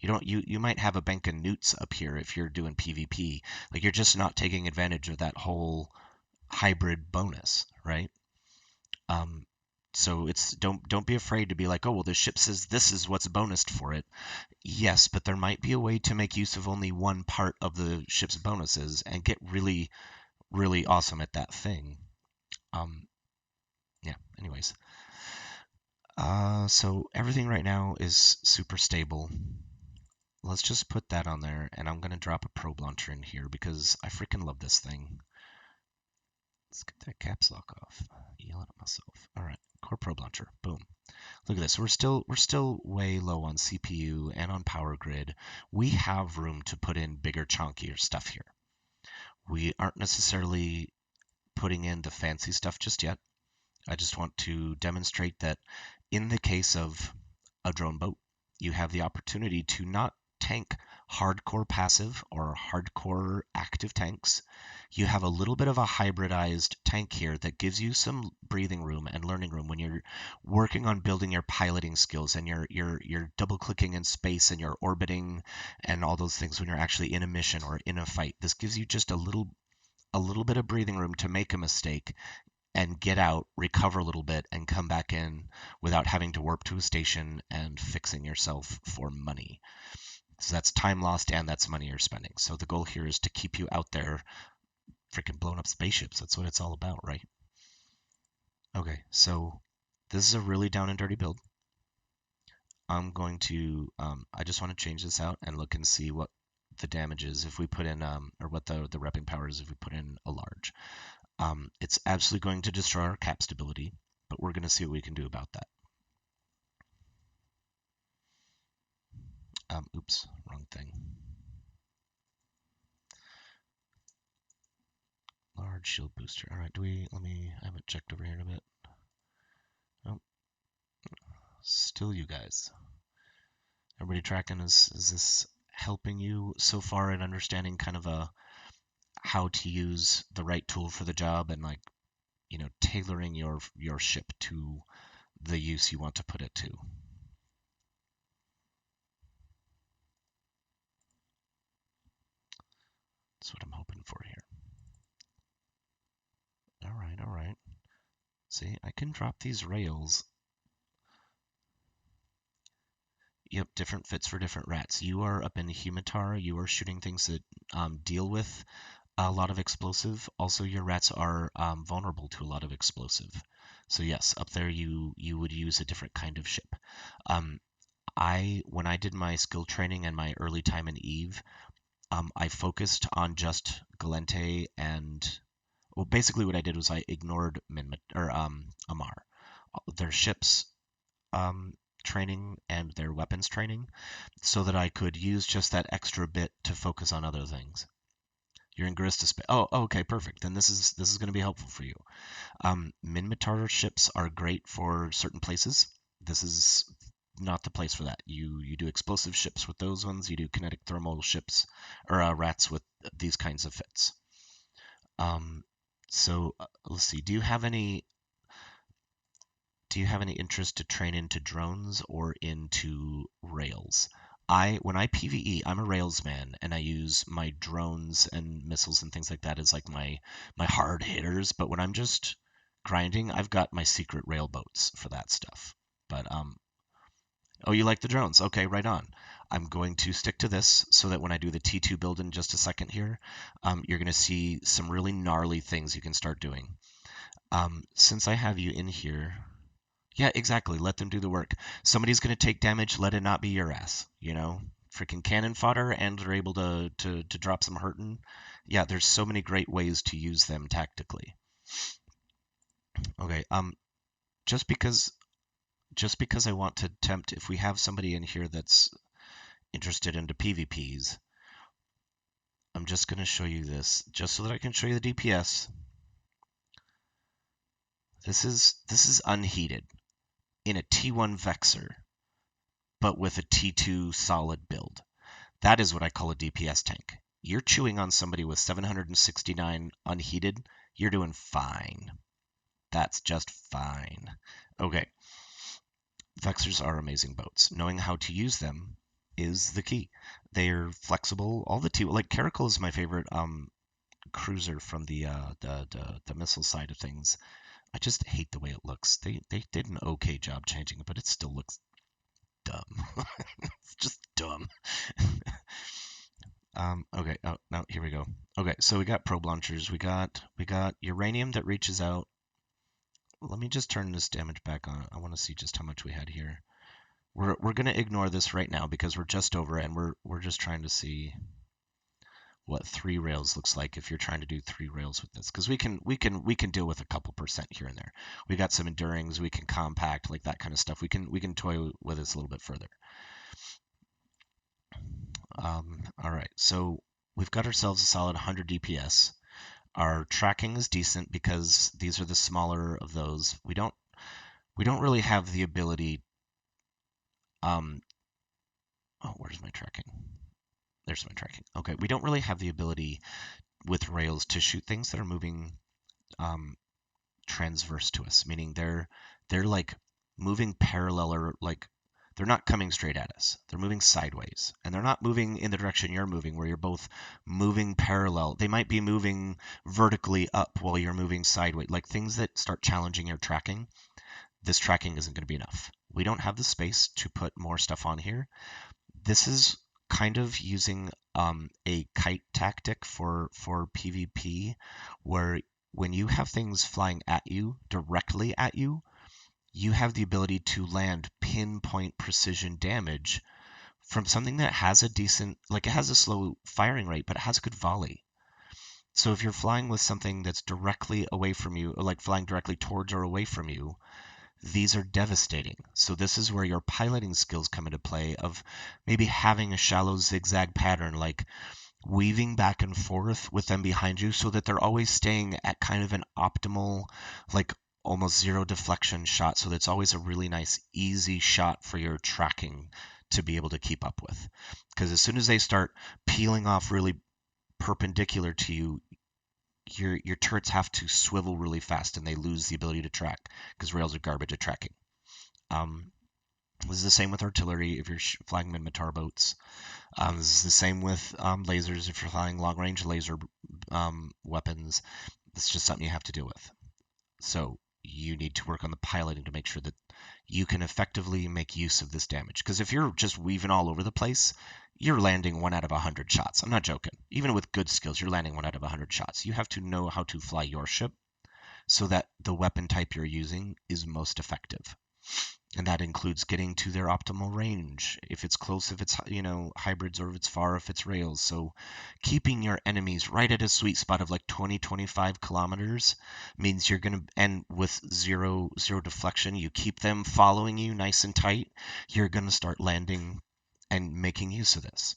You might have a bank of newts up here if you're doing PvP. Like, you're just not taking advantage of that whole hybrid bonus, right? So don't be afraid to be like, oh well, the ship says this is what's bonused for it. Yes, but there might be a way to make use of only one part of the ship's bonuses and get really, really awesome at that thing. Yeah, anyways. So everything right now is super stable. Let's just put that on there, and I'm going to drop a probe launcher in here because I freaking love this thing. Let's get that caps lock off. Yelling at myself. All right, core probe launcher. Boom. Look at this. We're still way low on CPU and on power grid. We have room to put in bigger, chunkier stuff here. We aren't necessarily putting in the fancy stuff just yet. I just want to demonstrate that in the case of a drone boat, you have the opportunity to not tank hardcore passive or hardcore active tanks. You have a little bit of a hybridized tank here that gives you some breathing room and learning room when you're working on building your piloting skills and you're double clicking in space and you're orbiting and all those things when you're actually in a mission or in a fight. This gives you just a little bit of breathing room to make a mistake and get out, recover a little bit, and come back in without having to warp to a station and fixing yourself for money. So that's time lost and that's money you're spending. So the goal here is to keep you out there freaking blowing up spaceships. That's what it's all about, right? Okay, so this is a really down and dirty build. I'm going to, I just want to change this out and look and see what the damage is if we put in, or what the repping power is if we put in a large. It's absolutely going to destroy our cap stability, but we're going to see what we can do about that. Oops, wrong thing. Large shield booster. All right, I haven't checked over here in a bit. Nope. Still you guys. Everybody tracking? Is this helping you so far in understanding kind of how to use the right tool for the job and, like, tailoring your ship to the use you want to put it to? That's what I'm hoping for here. All right. See, I can drop these rails. Yep, different fits for different rats. You are up in Humitar. You are shooting things that deal with a lot of explosive. Also, your rats are vulnerable to a lot of explosive. So yes, up there you would use a different kind of ship. When I did my skill training and my early time in Eve, I focused on just Galente and well, basically what I did was I ignored Amar, their ships training and their weapons training, so that I could use just that extra bit to focus on other things. You're in Garista space. Oh, okay, perfect. Then this is going to be helpful for you. Minmatar ships are great for certain places. This is not the place for that. You do explosive ships with those ones. You do kinetic thermal ships or rats with these kinds of fits. So let's see. Do you have any interest to train into drones or into rails? When I PvE, I'm a rails man, and I use my drones and missiles and things like that as like my hard hitters. But when I'm just grinding, I've got my secret rail boats for that stuff. But oh, you like the drones? Okay, right on. I'm going to stick to this so that when I do the T2 build in just a second here, you're going to see some really gnarly things you can start doing. Since I have you in here, yeah, exactly. Let them do the work. Somebody's going to take damage. Let it not be your ass. Freaking cannon fodder, and they're able to drop some hurting. Yeah, there's so many great ways to use them tactically. Okay. Just because I want to tempt, if we have somebody in here that's interested into PvPs, I'm just going to show you this, just so that I can show you the DPS. This is unheated in a T1 Vexor, but with a T2 solid build. That is what I call a DPS tank. You're chewing on somebody with 769 unheated, you're doing fine. That's just fine. Okay. Vexors are amazing boats. Knowing how to use them is the key. They're flexible. All the like Caracal is my favorite cruiser from the missile side of things. I just hate the way it looks. They did an okay job changing it, but it still looks dumb. It's just dumb. Okay. Oh, no, here we go. Okay, so we got probe launchers. We got uranium that reaches out. Let me just turn this damage back on. I want to see just how much we had here. We're gonna ignore this right now because we're just over, and we're just trying to see what 3 rails looks like if you're trying to do 3 rails with this, because we can deal with a couple percent here and there. We got some endurings, we can compact, like that kind of stuff. We can toy with this a little bit further. All right, so we've got ourselves a solid 100 DPS. Our tracking is decent because these are the smaller of those. We don't really have the ability. Oh, where's my tracking? There's my tracking. Okay, we don't really have the ability with rails to shoot things that are moving transverse to us, meaning they're like moving parallel, or like they're not coming straight at us. They're moving sideways, and they're not moving in the direction you're moving, where you're both moving parallel. They might be moving vertically up while you're moving sideways, like things that start challenging your tracking. This tracking isn't going to be enough. We don't have the space to put more stuff on here. This is kind of using a kite tactic for PvP, where when you have things flying at you, directly at you, you have the ability to land pinpoint precision damage from something that has a decent, like it has a slow firing rate, but it has a good volley. So if you're flying with something that's directly away from you, or like flying directly towards or away from you, these are devastating. So this is where your piloting skills come into play, of maybe having a shallow zigzag pattern, like weaving back and forth with them behind you so that they're always staying at kind of an optimal, like almost zero deflection shot. So that's always a really nice, easy shot for your tracking to be able to keep up with. Because as soon as they start peeling off really perpendicular to you, your turrets have to swivel really fast, and they lose the ability to track because rails are garbage at tracking. This is the same with artillery if you're flying Minmatar boats. This is the same with lasers if you're flying long-range laser weapons. It's just something you have to deal with. So you need to work on the piloting to make sure that you can effectively make use of this damage. Because if you're just weaving all over the place, you're landing 1 out of 100 shots. I'm not joking. Even with good skills, you're landing 1 out of 100 shots. You have to know how to fly your ship so that the weapon type you're using is most effective. And that includes getting to their optimal range, if it's close, if it's, hybrids, or if it's far, if it's rails. So keeping your enemies right at a sweet spot of like 20, 25 kilometers means you're going to, and with zero deflection, you keep them following you nice and tight, you're going to start landing and making use of this.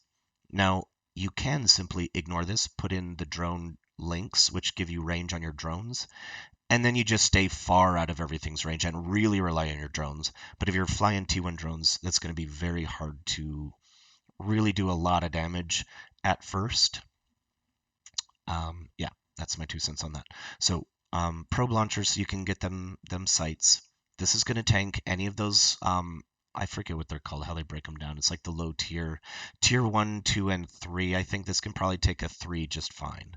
Now, you can simply ignore this, put in the drone links, which give you range on your drones, and then you just stay far out of everything's range and really rely on your drones. But if you're flying T1 drones, that's going to be very hard to really do a lot of damage at first. Yeah, that's my 2 cents on that. So probe launchers, you can get them sights. This is going to tank any of those. I forget what they're called, how they break them down. It's like the low tier, tier 1, 2, and 3. I think this can probably take a 3 just fine.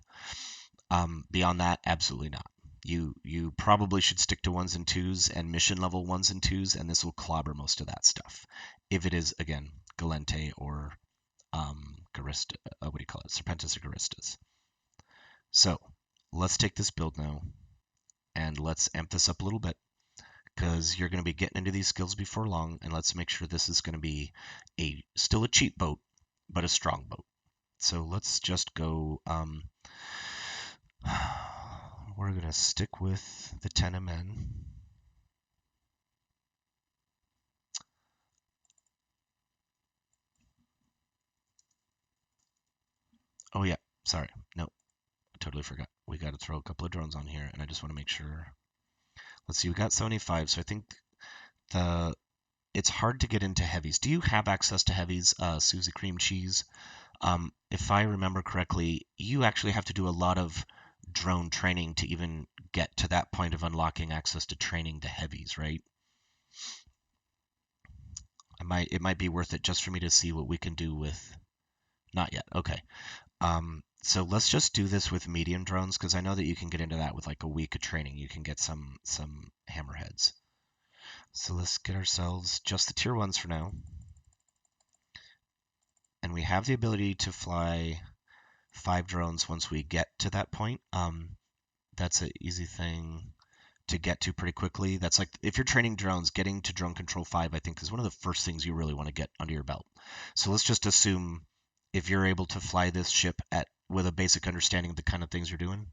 Beyond that, absolutely not. You probably should stick to 1s and 2s and mission level 1s and 2s, and this will clobber most of that stuff. If it is, again, Galente or Garista, what do you call it? Serpentis or Garistas. So let's take this build now, and let's amp this up a little bit, because you're going to be getting into these skills before long, and let's make sure this is going to be still a cheap boat, but a strong boat. So let's just go. We're going to stick with the 10 MN. Oh, yeah. Sorry. No, I totally forgot. We got to throw a couple of drones on here, and I just want to make sure. Let's see. We got 75, so I think it's hard to get into heavies. Do you have access to heavies, Susie Cream Cheese? If I remember correctly, you actually have to do a lot of drone training to even get to that point of unlocking access to training to heavies, right? It might be worth it just for me to see what we can do with. Not yet. Okay. So let's just do this with medium drones, because I know that you can get into that with like a week of training. You can get some hammerheads. So let's get ourselves just the tier 1s for now. And we have the ability to fly 5 drones once we get to that point. That's an easy thing to get to pretty quickly. That's like, if you're training drones, getting to drone control 5, I think, is one of the first things you really want to get under your belt. So let's just assume if you're able to fly this ship with a basic understanding of the kind of things you're doing.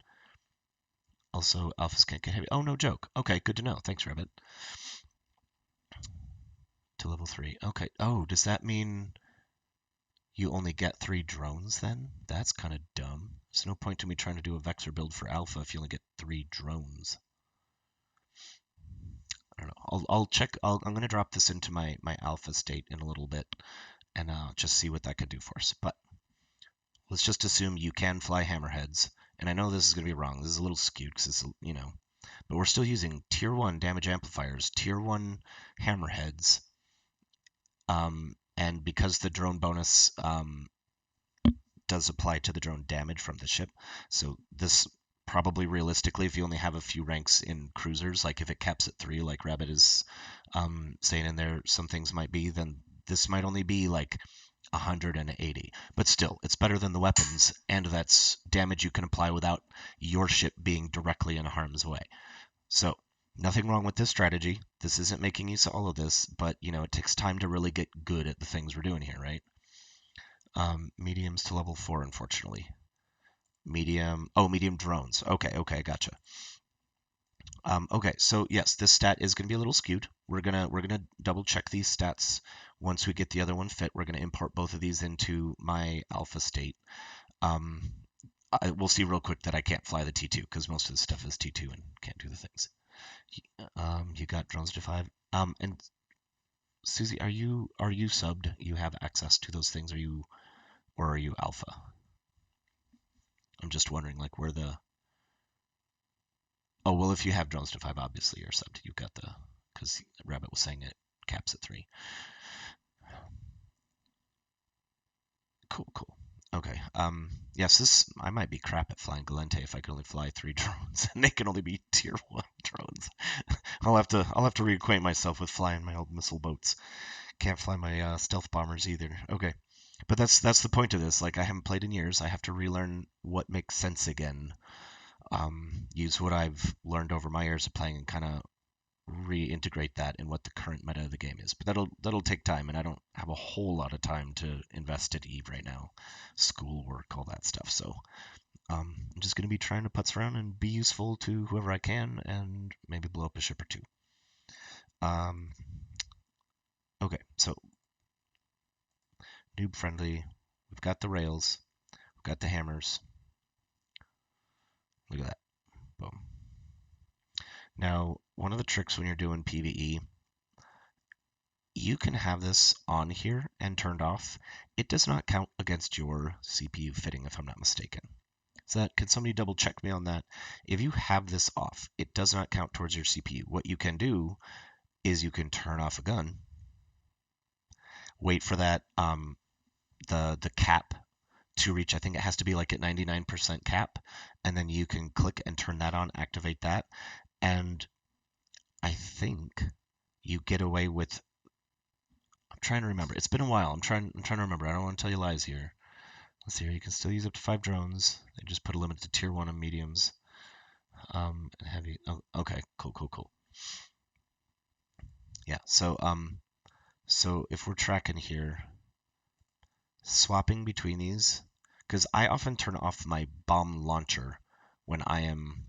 Also, alphas can't get heavy. Oh, no joke. Okay, good to know. Thanks, Rabbit. To level 3. Okay. Oh, does that mean you only get 3 drones then? That's kind of dumb. There's no point to me trying to do a Vexor build for alpha if you only get 3 drones. I don't know. I'll check. I'm going to drop this into my alpha state in a little bit, and just see what that could do for us. But let's just assume you can fly hammerheads. And I know this is going to be wrong. This is a little skewed because it's, but we're still using tier 1 damage amplifiers, tier 1 hammerheads. And because the drone bonus does apply to the drone damage from the ship, so this probably realistically, if you only have a few ranks in cruisers, like if it caps at 3, like Rabbit is saying in there, some things might be, then this might only be like 180. But still, it's better than the weapons, and that's damage you can apply without your ship being directly in harm's way. So nothing wrong with this strategy. This isn't making use of all of this, but it takes time to really get good at the things we're doing here, right? Mediums to level 4, unfortunately. Medium drones. Okay, gotcha. Okay, so yes, this stat is going to be a little skewed. We're gonna double check these stats once we get the other one fit. We're gonna import both of these into my alpha state. We'll see real quick that I can't fly the T2 because most of the stuff is T2 and can't do the things. You got drones to 5. And Susie, are you subbed? You have access to those things? Or are you alpha? I'm just wondering, like, where the. Oh, well, if you have drones to 5, obviously you're subbed. You've got because Rabbit was saying it caps at 3. Cool. Okay. Yes, I might be crap at flying Galente if I can only fly 3 drones, and they can only be tier 1 drones. I'll have to reacquaint myself with flying my old missile boats. Can't fly my stealth bombers either. Okay. But that's the point of this. Like, I haven't played in years. I have to relearn what makes sense again. use what I've learned over my years of playing and kind of reintegrate that in what the current meta of the game is. But that'll take time, and I don't have a whole lot of time to invest at Eve right now. Schoolwork, all that stuff. So I'm just going to be trying to putz around and be useful to whoever I can, and maybe blow up a ship or two. Okay, so noob friendly. We've got the rails. We've got the hammers. Look at that. Boom. Now, one of the tricks when you're doing PvE, you can have this on here and turned off. It does not count against your CPU fitting, if I'm not mistaken. Can somebody double check me on that? If you have this off, it does not count towards your CPU. What you can do is you can turn off a gun, wait for that the cap to reach. I think it has to be like at 99% cap, and then you can click and turn that on, activate that, and I think you get away with. I'm trying to remember. It's been a while. I'm trying to remember. I don't want to tell you lies here. Let's see here. You can still use up to 5 drones. They just put a limit to tier 1 and mediums. And heavy. Oh, okay. Cool. Yeah. So if we're tracking here, swapping between these, because I often turn off my bomb launcher when I am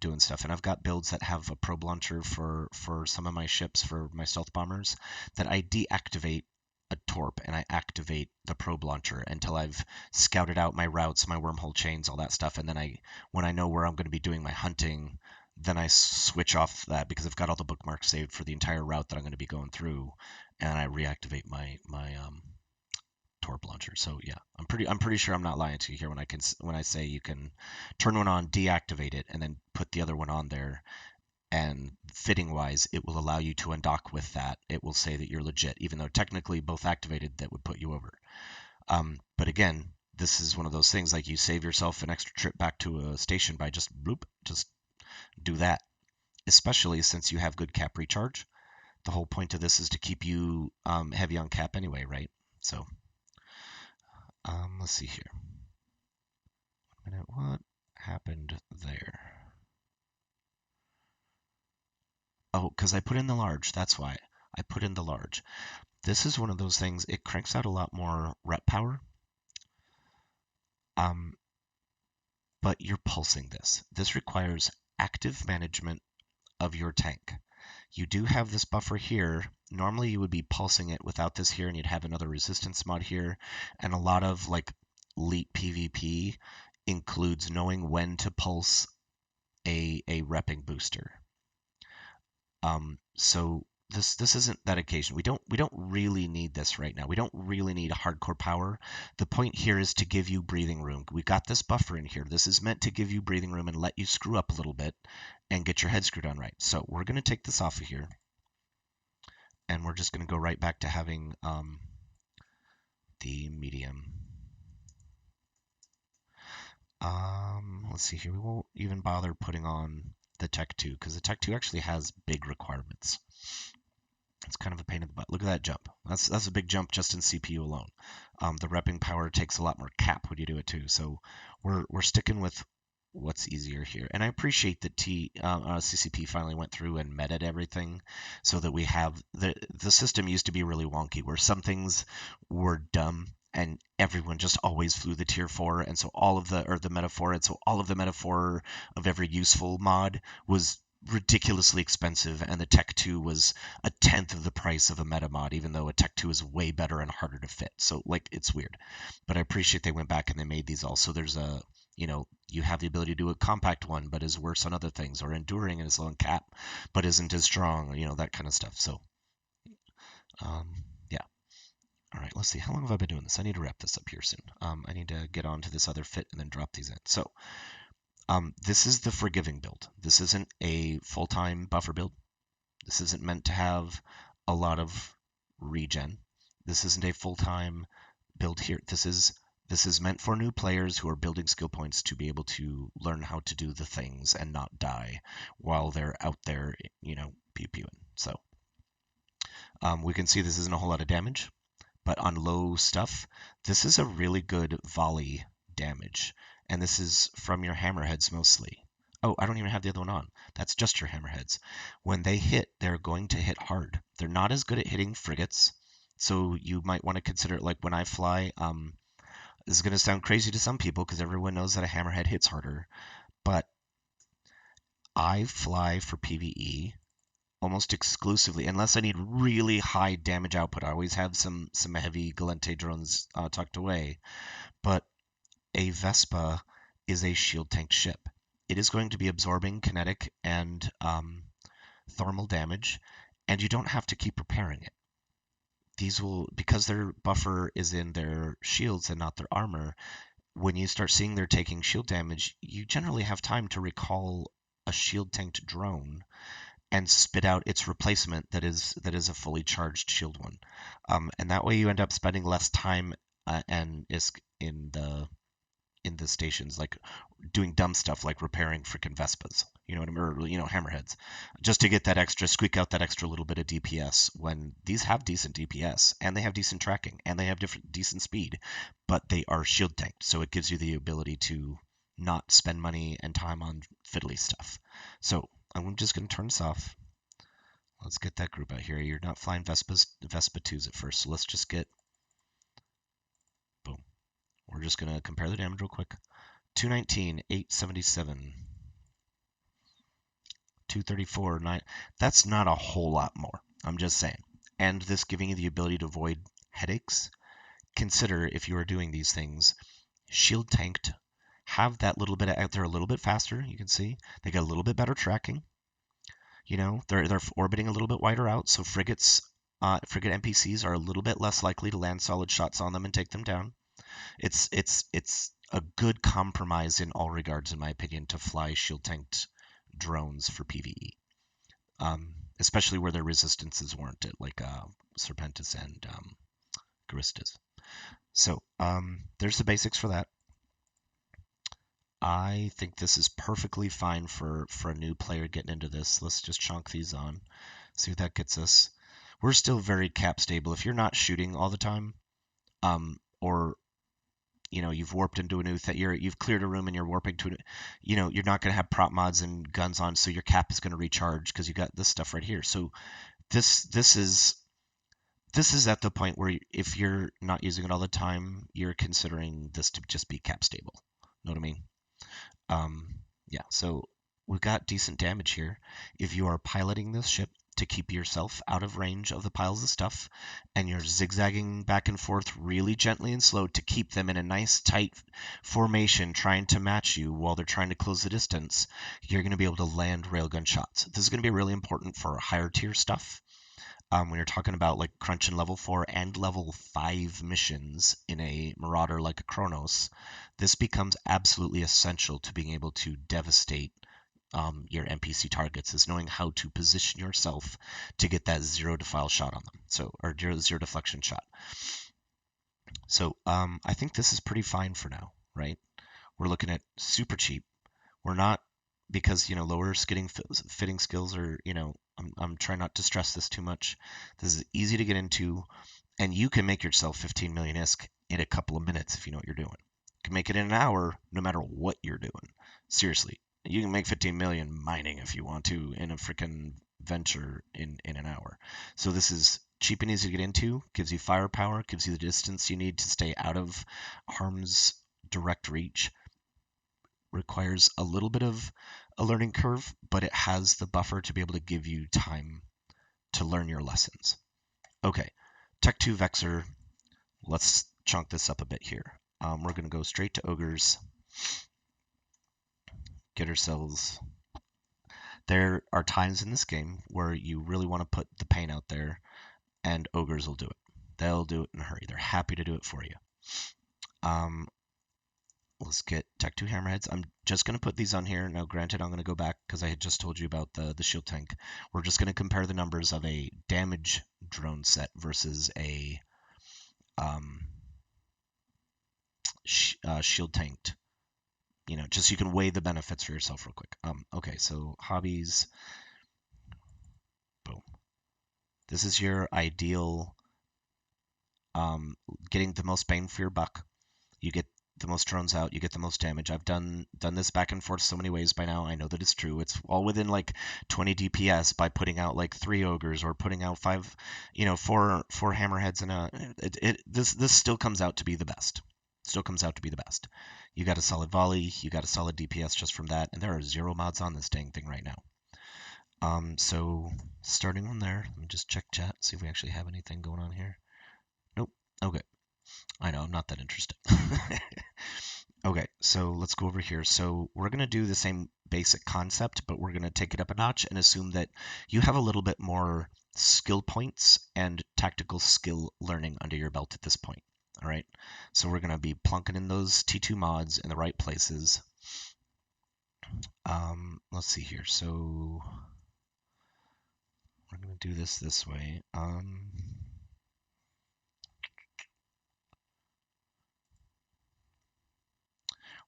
doing stuff, and I've got builds that have a probe launcher for some of my ships, for my stealth bombers, that I deactivate a torp and I activate the probe launcher until I've scouted out my routes, my wormhole chains, all that stuff, and then when I know where I'm going to be doing my hunting, then I switch off that because I've got all the bookmarks saved for the entire route that I'm going to be going through, and I reactivate my torp launcher. So yeah, I'm pretty sure I'm not lying to you here when I say you can turn one on, deactivate it, and then put the other one on there. And fitting wise, it will allow you to undock with that. It will say that you're legit, even though technically both activated, that would put you over. But again, this is one of those things, like you save yourself an extra trip back to a station by just do that. Especially since you have good cap recharge. The whole point of this is to keep you heavy on cap anyway, right? So let's see here. 1 minute, what happened there? Oh, because I put in the large. That's why I put in the large. This is one of those things. It cranks out a lot more rep power. But you're pulsing this. This requires active management of your tank. You do have this buffer here. Normally you would be pulsing it without this here, and you'd have another resistance mod here. And a lot of like elite PvP includes knowing when to pulse a repping booster. So this isn't that occasion. We don't really need this right now. We don't really need hardcore power. The point here is to give you breathing room. We got this buffer in here. This is meant to give you breathing room and let you screw up a little bit and get your head screwed on right. So we're going to take this off of here, and we're just going to go right back to having the medium. Let's see here. We won't even bother putting on the Tech 2 because the Tech 2 actually has big requirements. It's kind of a pain in the butt. Look at that jump. That's a big jump just in CPU alone. The repping power takes a lot more cap when you do it too. So we're sticking with what's easier here. And I appreciate that CCP finally went through and meted everything so that we have the system used to be really wonky where some things were dumb and everyone just always flew the tier 4, and so all of the meta 4, and so all of the meta 4 of every useful mod was ridiculously expensive, and the Tech 2 was a tenth of the price of a meta mod, even though a Tech 2 is way better and harder to fit. So like it's weird. But I appreciate they went back and they made these all. So there's you have the ability to do a compact one, but is worse on other things, or enduring and is low on cap, but isn't as strong, that kind of stuff. So yeah. All right, let's see. How long have I been doing this? I need to wrap this up here soon. I need to get on to this other fit and then drop these in. So this is the forgiving build. This isn't a full-time buffer build. This isn't meant to have a lot of regen. This isn't a full-time build here. This is meant for new players who are building skill points to be able to learn how to do the things and not die while they're out there, pew-pewing. So we can see this isn't a whole lot of damage, but on low stuff, this is a really good volley damage. and this is from your hammerheads mostly. Oh, I don't even have the other one on. That's just your hammerheads. When they hit, they're going to hit hard. They're not as good at hitting frigates, so you might want to consider it like when I fly. This is going to sound crazy to some people because everyone knows that a hammerhead hits harder, but I fly for PvE almost exclusively, unless I need really high damage output. I always have some heavy Galente drones tucked away, but a Vespa is a shield tank ship. It is going to be absorbing kinetic and thermal damage, and you don't have to keep repairing it. These will, because their buffer is in their shields and not their armor, when you start seeing they're taking shield damage, you generally have time to recall a shield tanked drone and spit out its replacement that is a fully charged shield one. And that way you end up spending less time and ISK in the stations, like doing dumb stuff like repairing freaking Vespas, you know what I mean, or hammerheads, just to get that extra, squeak out that extra little bit of DPS. When these have decent DPS and they have decent tracking and they have decent speed, but they are shield tanked, so it gives you the ability to not spend money and time on fiddly stuff. So I'm just going to turn this off. Let's get that group out here. You're not flying Vespa 2s at first, so let's just get, boom. We're just going to compare the damage real quick. 219, 877, 234, 9. That's not a whole lot more. I'm just saying. And this giving you the ability to avoid headaches. Consider if you are doing these things, shield tanked, have that little bit of, they're a little bit faster. You can see they got a little bit better tracking. They're orbiting a little bit wider out, so frigate NPCs are a little bit less likely to land solid shots on them and take them down. It's a good compromise in all regards, in my opinion, to fly shield tanked drones for PvE, especially where their resistance is warranted, like Serpentis and Garistas. So there's the basics for that. I think this is perfectly fine for a new player getting into this. Let's just chunk these on, see what that gets us. We're still very cap stable. If you're not shooting all the time, or you've warped into a new you've cleared a room and you're warping to you're not going to have prop mods and guns on, so your cap is going to recharge because you got this stuff right here. So this is at the point where if you're not using it all the time, you're considering this to just be cap stable. Know what I mean? Yeah, so we've got decent damage here. If you are piloting this ship to keep yourself out of range of the piles of stuff, and you're zigzagging back and forth really gently and slow to keep them in a nice tight formation trying to match you while they're trying to close the distance, you're going to be able to land railgun shots. This is going to be really important for higher tier stuff. When you're talking about like crunching level 4 and level 5 missions in a Marauder like a Kronos, this becomes absolutely essential to being able to devastate your NPC targets, is knowing how to position yourself to get that zero defile shot on them, or zero deflection shot. So I think this is pretty fine for now, right? We're looking at super cheap. We're not, because lower fitting skills are, I'm trying not to stress this too much. This is easy to get into, and you can make yourself 15 million ISK in a couple of minutes if you know what you're doing. You can make it in an hour no matter what you're doing. Seriously, you can make 15 million mining if you want to in a freaking venture in an hour. So this is cheap and easy to get into, gives you firepower, gives you the distance you need to stay out of harm's direct reach. Requires a little bit of a learning curve, but it has the buffer to be able to give you time to learn your lessons. Okay, Tech 2 Vexor. Let's chunk this up a bit here. We're going to go straight to Ogres. Get ourselves... There are times in this game where you really want to put the pain out there, and Ogres will do it. They'll do it in a hurry. They're happy to do it for you. Let's get Tech 2 Hammerheads. I'm just going to put these on here. Now, granted, I'm going to go back because I had just told you about the shield tank. We're just going to compare the numbers of a damage drone set versus a shield tanked. Just so you can weigh the benefits for yourself real quick. Okay, so hobbies. Boom. This is your ideal getting the most bang for your buck. You get the most drones out, you get the most damage. I've done this back and forth so many ways by now. I know that it's true. It's all within like 20 DPS by putting out like 3 ogres or putting out 5, 4 hammerheads and this still comes out to be the best. Still comes out to be the best. You got a solid volley, you got a solid DPS just from that, and there are 0 mods on this dang thing right now. So starting from there, let me just check chat, see if we actually have anything going on here. Nope. Okay. I know, I'm not that interested. Okay, so let's go over here. So we're going to do the same basic concept, but we're going to take it up a notch and assume that you have a little bit more skill points and tactical skill learning under your belt at this point. All right, so we're going to be plunking in those T2 mods in the right places. Let's see here. So we're going to do this way.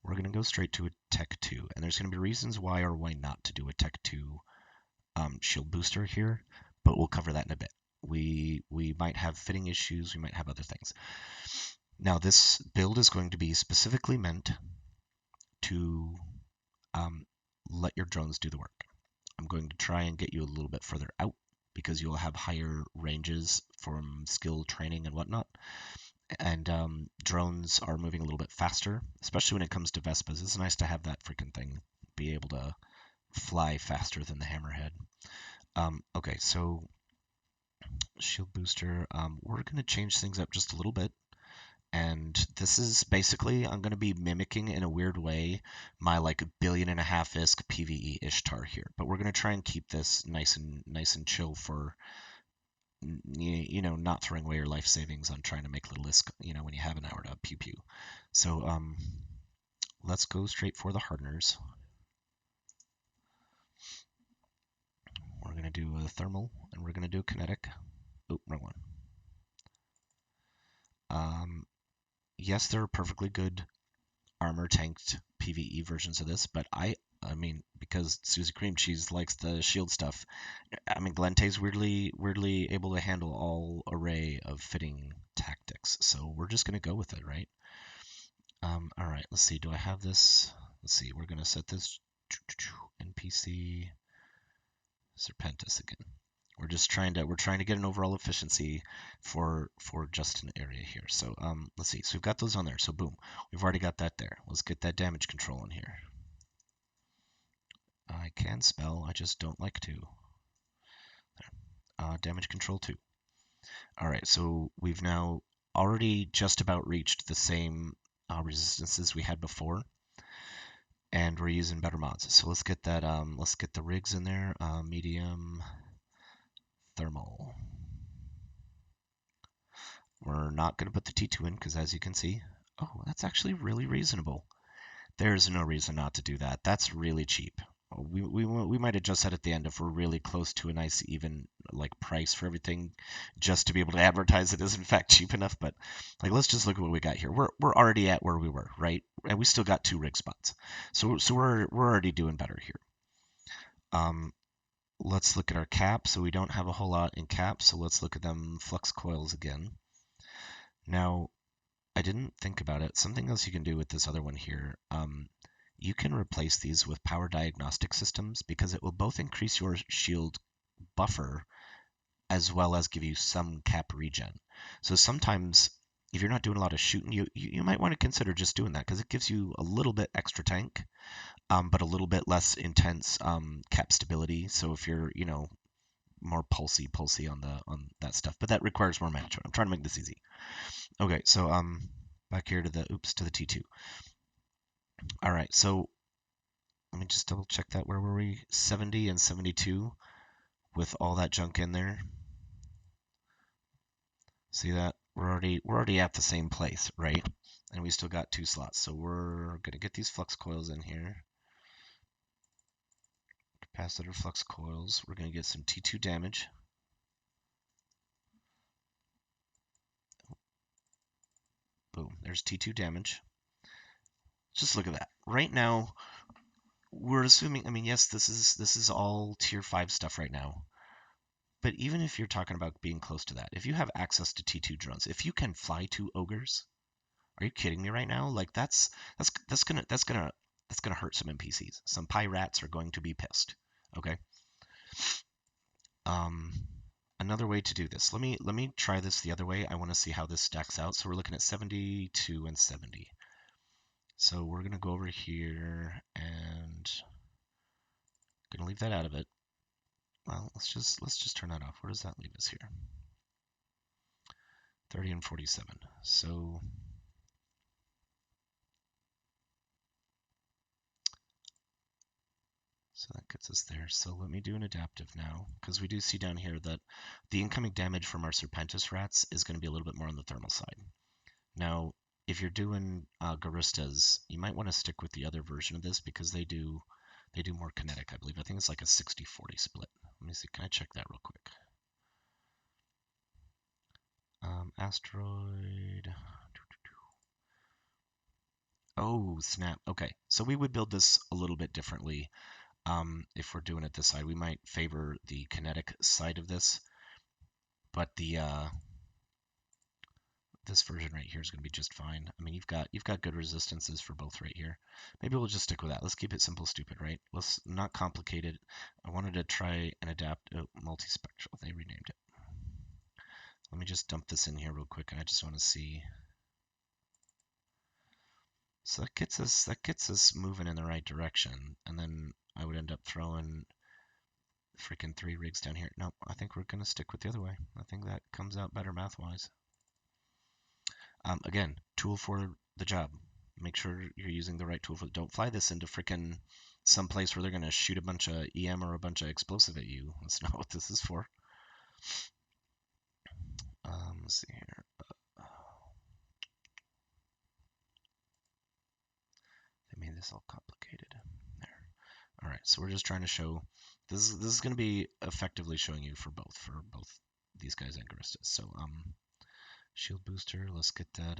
We're going to go straight to a Tech 2, and there's going to be reasons why or why not to do a Tech 2 shield booster here, but we'll cover that in a bit. We might have fitting issues, we might have other things. Now, this build is going to be specifically meant to let your drones do the work. I'm going to try and get you a little bit further out because you'll have higher ranges from skill training and whatnot. And drones are moving a little bit faster, especially when it comes to Vespas. It's nice to have that freaking thing be able to fly faster than the hammerhead. Okay, so shield booster, we're going to change things up just a little bit. And this is basically, I'm going to be mimicking in a weird way my like 1.5 billion ISK PvE Ishtar here. But we're going to try and keep this nice and chill for, not throwing away your life savings on trying to make little ISK, when you have an hour to pew pew. So let's go straight for the hardeners. We're going to do a thermal and we're going to do a kinetic. Oh, wrong one. Yes, there are perfectly good armor tanked PvE versions of this, but I mean, because Susie Cream Cheese likes the shield stuff, I mean, Glente's weirdly able to handle all array of fitting tactics, so we're just gonna go with it, right? All right, let's see. Do I have this? Let's see. We're gonna set this NPC Serpentis again. We're trying to get an overall efficiency for just an area here. So let's see. So we've got those on there. So boom, we've already got that there. Let's get that damage control in here. I can spell, I just don't like to. Damage control 2. All right, so we've now already just about reached the same resistances we had before, and we're using better mods. So let's get that. Let's get the rigs in there. Medium. Thermal. We're not going to put the T2 in because, as you can see, oh, that's actually really reasonable. There's no reason not to do that. That's really cheap. We might adjust that at the end if we're really close to a nice even like price for everything, just to be able to advertise it is in fact cheap enough. But like, let's just look at what we got here. We're already at where we were, right? And we still got 2 rig spots, so we're already doing better here. Let's look at our cap. So we don't have a whole lot in cap, so let's look at them flux coils again. Now, I didn't think about it. Something else you can do with this other one here. You can replace these with power diagnostic systems because it will both increase your shield buffer as well as give you some cap regen. So sometimes if you're not doing a lot of shooting, you might want to consider just doing that because it gives you a little bit extra tank, but a little bit less intense cap stability. So if you're, more pulsy on that stuff, but that requires more management. I'm trying to make this easy. Okay, so back here to the T2. All right, so let me just double check that. Where were we? 70 and 72 with all that junk in there. See that? We're already at the same place, right? And we still got 2 slots. So we're gonna get these flux coils in here. Capacitor flux coils. We're gonna get some T2 damage. Boom, there's T2 damage. Just look at that. Right now, we're assuming, I mean, yes, this is all tier 5 stuff right now. But even if you're talking about being close to that, if you have access to T2 drones, if you can fly 2 ogres, Are you kidding me right now? Like that's gonna hurt some NPCs. Some pirates are going to be pissed. Okay. Um, Another way to do this. Let me try this the other way. I want to see how this stacks out. So we're looking at 72 and 70. So we're gonna go over here and gonna leave that out of it. Well, let's just turn that off. Where does that leave us here? 30 and 47. So that gets us there. So let me do an adaptive now, because we do see down here that the incoming damage from our Serpentis rats is going to be a little bit more on the thermal side. Now, if you're doing Garistas, you might want to stick with the other version of this because they do more kinetic, I believe. I think it's like a 60-40 split. Let me see. Can I check that real quick? Asteroid. Oh, snap. Okay, so we would build this a little bit differently. If we're doing it this side, we might favor the kinetic side of this, but the this version right here is going to be just fine. I mean, you've got good resistances for both right here. Maybe we'll just stick with that. Let's keep it simple, stupid, right? Let's not complicate it. I wanted to try and adapt multispectral. They renamed it. Let me just dump this in here real quick, and I just want to see. So that gets us moving in the right direction, and then I would end up throwing freaking 3 rigs down here. Nope, I think we're gonna stick with the other way. I think that comes out better math-wise. Again, tool for the job. Make sure you're using the right tool for. Don't fly this into freaking some place where they're gonna shoot a bunch of EM or a bunch of explosive at you. That's not what this is for. Let's see here. They made this all complicated. There. All right, so we're just trying to show. This is going to be effectively showing you for both these guys and Garistas. So shield booster. Let's get that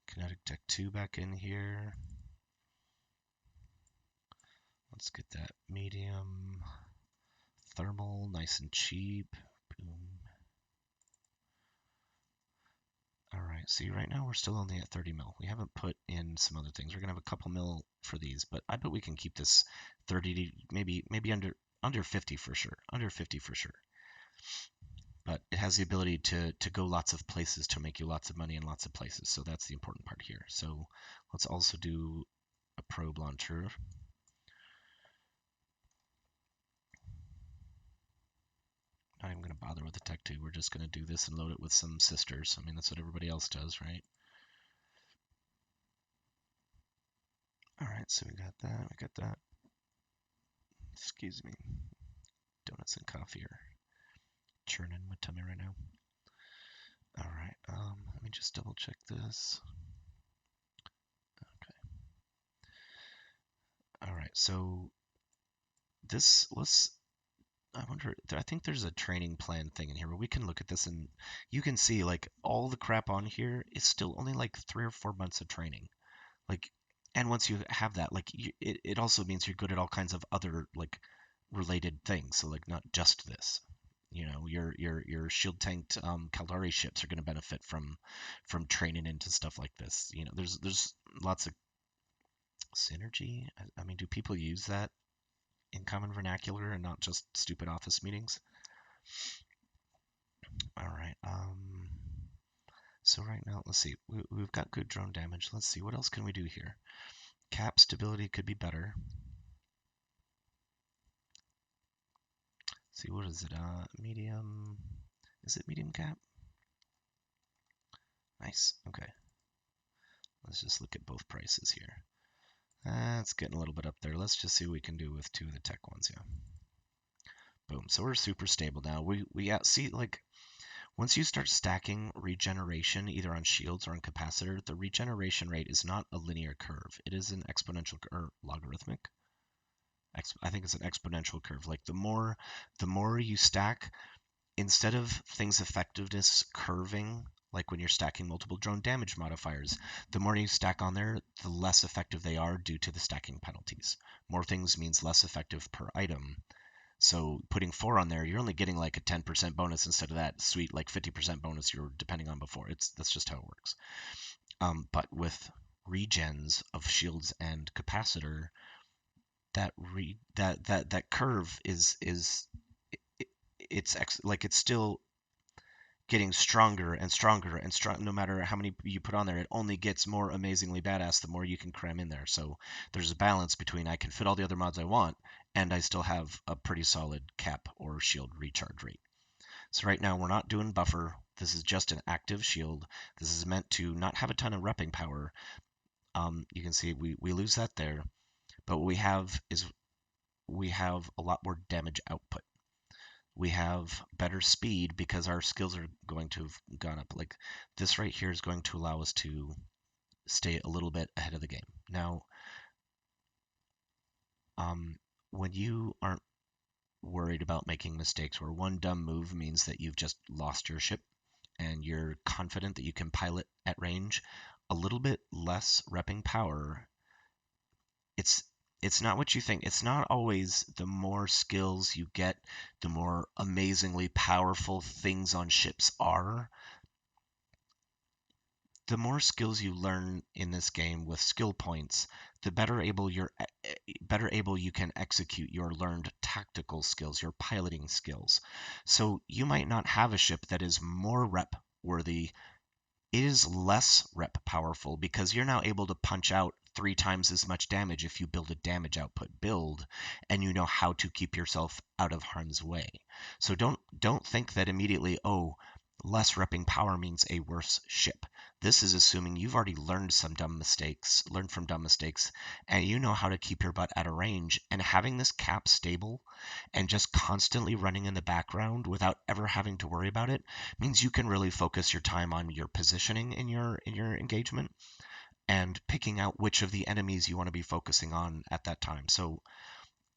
kinetic tech 2 back in here. Let's get that medium thermal, nice and cheap. Boom. All right, see right now we're still only at 30 mil. We haven't put in some other things. We're gonna have a couple mil for these, but I bet we can keep this 30 to maybe under 50 for sure. Under 50 for sure. But it has the ability to go lots of places to make you lots of money in lots of places. So that's the important part here. So let's also do a probe launcher. Not even going to bother with the Tech 2. We're just going to do this and load it with some sisters. I mean, that's what everybody else does, right? All right, so we got that. Excuse me. Donuts and coffee are churning my tummy right now. All right, let me just double check this. Okay. All right, so I wonder, I think there's a training plan thing in here where we can look at this and you can see like all the crap on here is still only like 3 or 4 months of training. Like, and once you have that, like it also means you're good at all kinds of other like related things. So like not just this. You know, your shield tanked Caldari ships are going to benefit from training into stuff like this. You know, there's lots of synergy. I mean, do people use that in common vernacular and not just stupid office meetings? All right. So right now, let's see. We've got good drone damage. Let's see. What else can we do here? Cap stability could be better. Let's see, what is it? Medium. Is it medium cap? Nice. Okay. Let's just look at both prices here. It's getting a little bit up there. Let's just see what we can do with 2 of the tech ones. Yeah. Boom. So we're super stable now. We see, like, once you start stacking regeneration either on shields or on capacitor, the regeneration rate is not a linear curve. It is an exponential or logarithmic. I think it's an exponential curve. Like the more you stack, instead of things effectiveness curving, like when you're stacking multiple drone damage modifiers, the more you stack on there, the less effective they are due to the stacking penalties. More things means less effective per item. So putting 4 on there, you're only getting like a 10% bonus instead of that sweet like 50% bonus you were depending on before. That's just how it works. But with regens of shields and capacitor, that curve is it's still getting stronger and stronger and strong. No matter how many you put on there, it only gets more amazingly badass the more you can cram in there. So there's a balance between I can fit all the other mods I want and I still have a pretty solid cap or shield recharge rate. So right now we're not doing buffer. This is just an active shield. This is meant to not have a ton of repping power. You can see we lose that there, but what we have is we have a lot more damage output. We have better speed because our skills are going to have gone up. Like this right here is going to allow us to stay a little bit ahead of the game. Now, when you aren't worried about making mistakes, where one dumb move means that you've just lost your ship and you're confident that you can pilot at range, a little bit less repping power, it's not what you think. It's not always the more skills you get, the more amazingly powerful things on ships are. The more skills you learn in this game with skill points, the better able you can execute your learned tactical skills, your piloting skills. So you might not have a ship that is more rep worthy. It is less rep powerful because you're now able to punch out 3 times as much damage if you build a damage output build and you know how to keep yourself out of harm's way. So don't think that immediately, oh, less repping power means a worse ship. This is assuming you've already learned from dumb mistakes, and you know how to keep your butt out of range. And having this cap stable and just constantly running in the background without ever having to worry about it means you can really focus your time on your positioning in your engagement and picking out which of the enemies you want to be focusing on at that time. So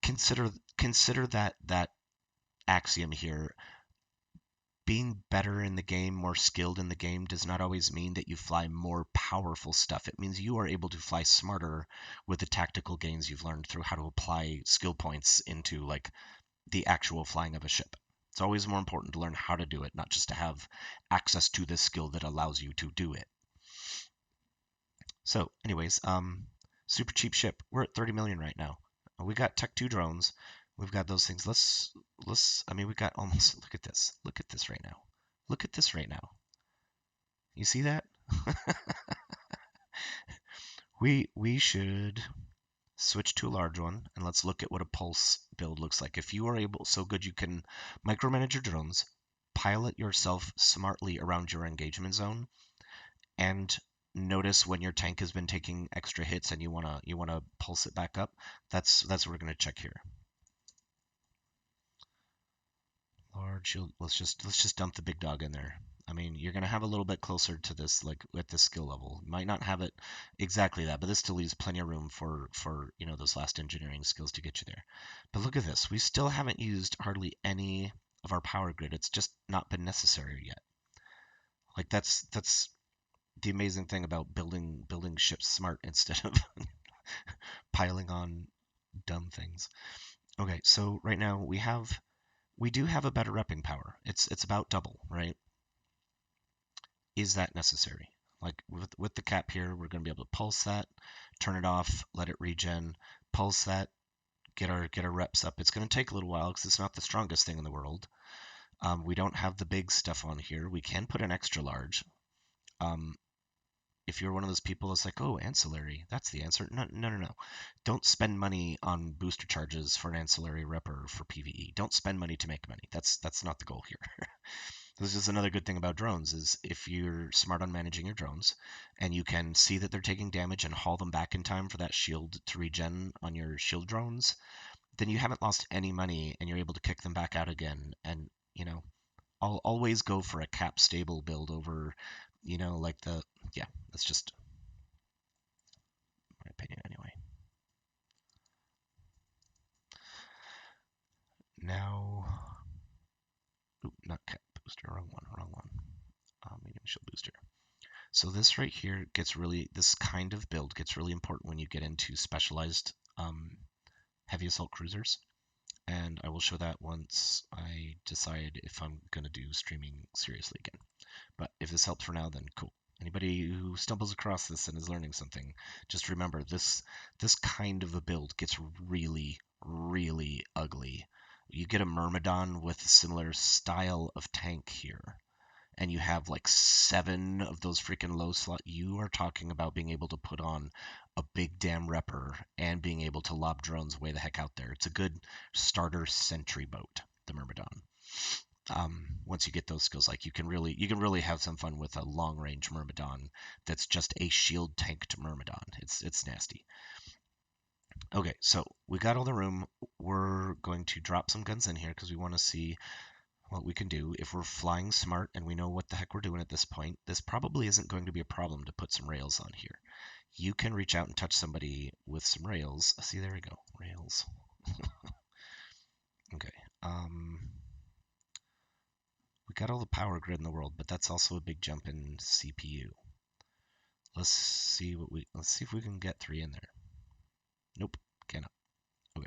consider that axiom here. Being better in the game, more skilled in the game, does not always mean that you fly more powerful stuff. It means you are able to fly smarter with the tactical gains you've learned through how to apply skill points into like the actual flying of a ship. It's always more important to learn how to do it, not just to have access to the skill that allows you to do it. So, anyways, super cheap ship. We're at 30 million right now. We got Tech 2 drones. We've got those things. I mean, we got almost, look at this. Look at this right now. Look at this right now. You see that? We should switch to a large one and let's look at what a pulse build looks like. If you are able, so good you can micromanage your drones, pilot yourself smartly around your engagement zone, and notice when your tank has been taking extra hits and you wanna pulse it back up. That's what we're gonna check here. Large shield. Let's just dump the big dog in there. I mean, you're gonna have a little bit closer to this, like at this skill level. You might not have it exactly that, but this still leaves plenty of room for those last engineering skills to get you there. But look at this. We still haven't used hardly any of our power grid. It's just not been necessary yet. Like that's the amazing thing about building ships smart instead of piling on dumb things. Okay, so right now we do have a better repping power. It's about double, right? Is that necessary? Like with the cap here, we're going to be able to pulse that, turn it off, let it regen, pulse that, get our reps up. It's going to take a little while because it's not the strongest thing in the world. We don't have the big stuff on here. We can put an extra large. If you're one of those people that's like, oh, ancillary, that's the answer. No. Don't spend money on booster charges for an ancillary repper for PvE. Don't spend money to make money. That's not the goal here. This is another good thing about drones is if you're smart on managing your drones and you can see that they're taking damage and haul them back in time for that shield to regen on your shield drones, then you haven't lost any money and you're able to kick them back out again. And, I'll always go for a cap stable build over, that's just my opinion anyway. Now, not cap booster, wrong one. Medium shield booster. So this right here this kind of build gets really important when you get into specialized heavy assault cruisers. and I will show that once I decide if I'm going to do streaming seriously again. But if this helps for now, then cool. Anybody who stumbles across this and is learning something, just remember this kind of a build gets really, really ugly. You get a Myrmidon with a similar style of tank here, and you have like 7 of those freaking low slot. You are talking about being able to put on a big damn repper and being able to lob drones way the heck out there. It's a good starter sentry boat, the Myrmidon. Once you get those skills, like you can really have some fun with a long range Myrmidon that's just a shield tanked Myrmidon. It's nasty. Okay, so we got all the room. We're going to drop some guns in here because we want to see what we can do. If we're flying smart and we know what the heck we're doing at this point, this probably isn't going to be a problem to put some rails on here. You can reach out and touch somebody with some rails. See, there we go, rails. Okay. We got all the power grid in the world, but that's also a big jump in CPU. Let's see if we can get 3 in there. Nope, cannot. Okay.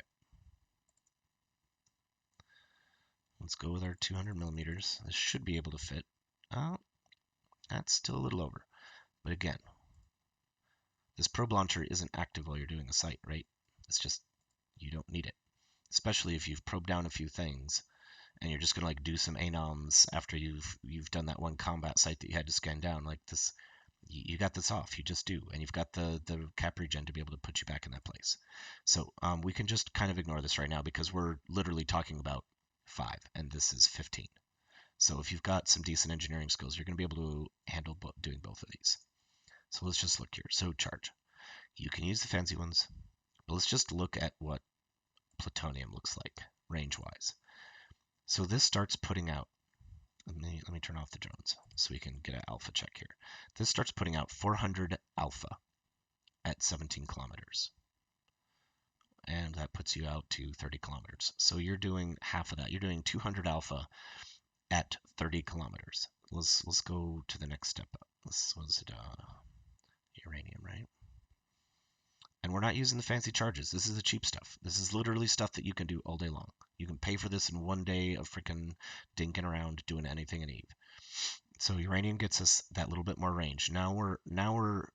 Let's go with our 200 millimeters. This should be able to fit. Oh, that's still a little over. But again, this probe launcher isn't active while you're doing a sight, right? It's just, you don't need it. Especially if you've probed down a few things and you're just gonna like do some anoms after you've done that one combat site that you had to scan down. Like this, you got this off. You just do, and you've got the cap regen to be able to put you back in that place. So we can just kind of ignore this right now because we're literally talking about 5, and this is 15. So if you've got some decent engineering skills, you're going to be able to handle doing both of these. So let's just look here. So charge. You can use the fancy ones, but let's just look at what plutonium looks like range-wise. So this starts putting out, let me turn off the drones so we can get an alpha check here. This starts putting out 400 alpha at 17 kilometers. And that puts you out to 30 kilometers. So you're doing half of that. You're doing 200 alpha at 30 kilometers. Let's go to the next step up. This was it, uranium, right? And we're not using the fancy charges. This is the cheap stuff. This is literally stuff that you can do all day long. You can pay for this in one day of freaking dinking around doing anything in Eve. So uranium gets us that little bit more range. Now we're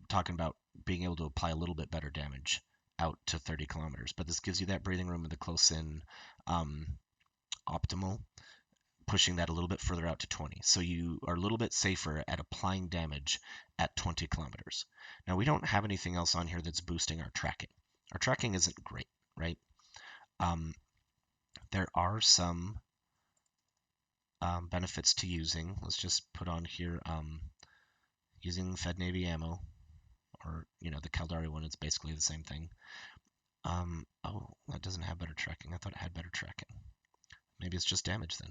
talking about being able to apply a little bit better damage out to 30 kilometers. But this gives you that breathing room in the close-in optimal, pushing that a little bit further out to 20. So you are a little bit safer at applying damage at 20 kilometers. Now, we don't have anything else on here that's boosting our tracking. Our tracking isn't great, right? There are some benefits to using. Let's just put on here using Fed Navy ammo, or, the Caldari one, it's basically the same thing. Oh, that doesn't have better tracking. I thought it had better tracking. Maybe it's just damage then.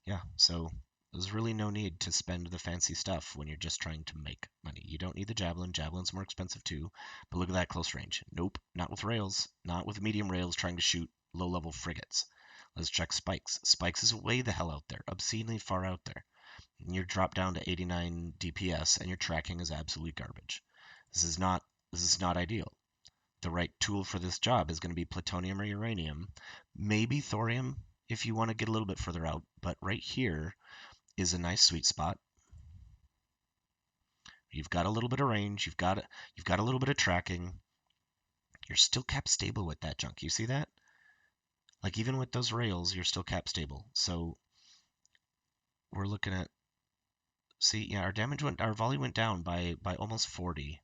Yeah, so there's really no need to spend the fancy stuff when you're just trying to make money. You don't need the javelin. Javelin's more expensive too. But look at that close range. Nope, not with rails. Not with medium rails trying to shoot low-level frigates. Let's check spikes. Spikes is way the hell out there, obscenely far out there. And you're dropped down to 89 DPS, and your tracking is absolutely garbage. This is not ideal. The right tool for this job is going to be plutonium or uranium, maybe thorium if you want to get a little bit further out. But right here is a nice sweet spot. You've got a little bit of range. You've got a little bit of tracking. You're still cap stable with that junk. You see that? Like even with those rails, you're still cap stable. So we're looking at, see, yeah, our volley went down by almost 40.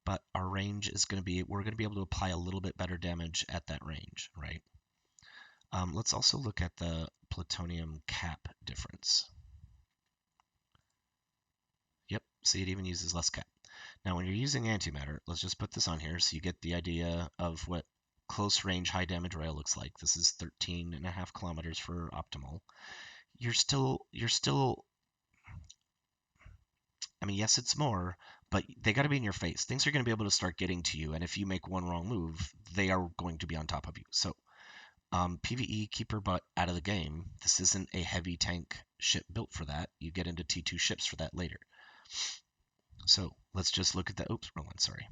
But our range is going to be, we're going to be able to apply a little bit better damage at that range, right? Let's also look at the plutonium cap difference. Yep, see, it even uses less cap. Now, when you're using antimatter, let's just put this on here so you get the idea of what close range high damage rail looks like. This is 13.5 kilometers for optimal. You're still, I mean, yes, it's more, but they got to be in your face. Things are going to be able to start getting to you, and if you make one wrong move, they are going to be on top of you. So PvE, keep your butt out of the game. This isn't a heavy tank ship built for that. You get into T2 ships for that later. So let's just look at the, oops, wrong one, sorry.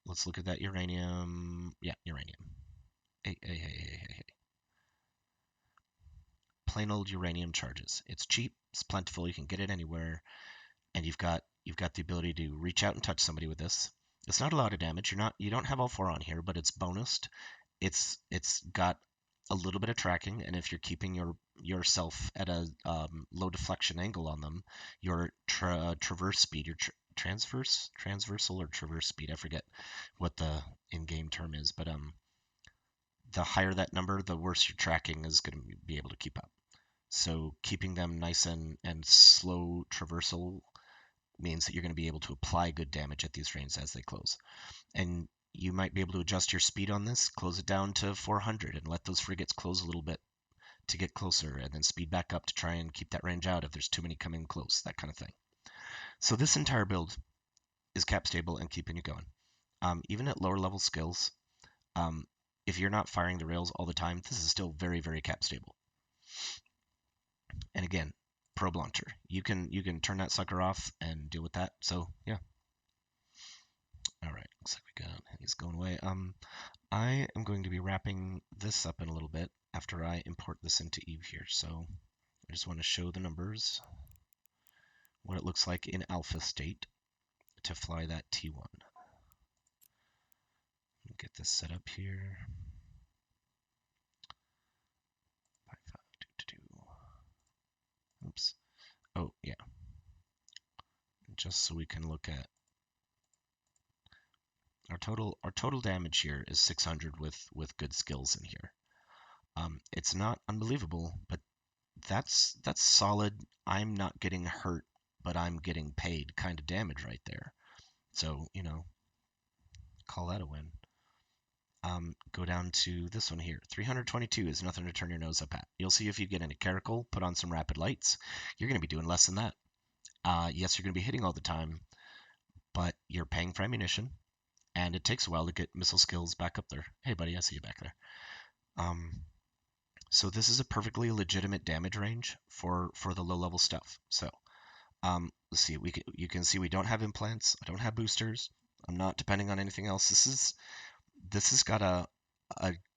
let's look at that uranium. Yeah, uranium. Hey. Plain old uranium charges. It's cheap, it's plentiful, you can get it anywhere, and you've got the ability to reach out and touch somebody with this. It's not a lot of damage. You don't have all four on here, but it's bonused. It's got a little bit of tracking, and if you're keeping yourself at a low deflection angle on them, your traverse speed, your transversal or traverse speed, I forget what the in-game term is, but the higher that number, the worse your tracking is going to be able to keep up. So keeping them nice and slow traversal means that you're going to be able to apply good damage at these frames as they close. And you might be able to adjust your speed on this, close it down to 400 and let those frigates close a little bit to get closer, and then speed back up to try and keep that range out if there's too many coming close, that kind of thing. So this entire build is cap stable and keeping you going. Even at lower level skills, if you're not firing the rails all the time, this is still very, very cap stable. And again, probe launcher. You can turn that sucker off and deal with that. So yeah. All right, looks like we got he's going away. I am going to be wrapping this up in a little bit after I import this into Eve here. So I just want to show the numbers, what it looks like in alpha state to fly that T1. Get this set up here. Oops. Oh yeah. Just so we can look at our total damage here is 600 with good skills in here. It's not unbelievable, but that's solid. I'm not getting hurt, but I'm getting paid kind of damage right there. So, call that a win. Go down to this one here. 322 is nothing to turn your nose up at. You'll see if you get in a caracal, put on some rapid lights, you're going to be doing less than that. Yes, you're going to be hitting all the time, but you're paying for ammunition, and it takes a while to get missile skills back up there. Hey, buddy, I see you back there. So this is a perfectly legitimate damage range for the low-level stuff. So let's see. You can see we don't have implants. I don't have boosters. I'm not depending on anything else. This has got a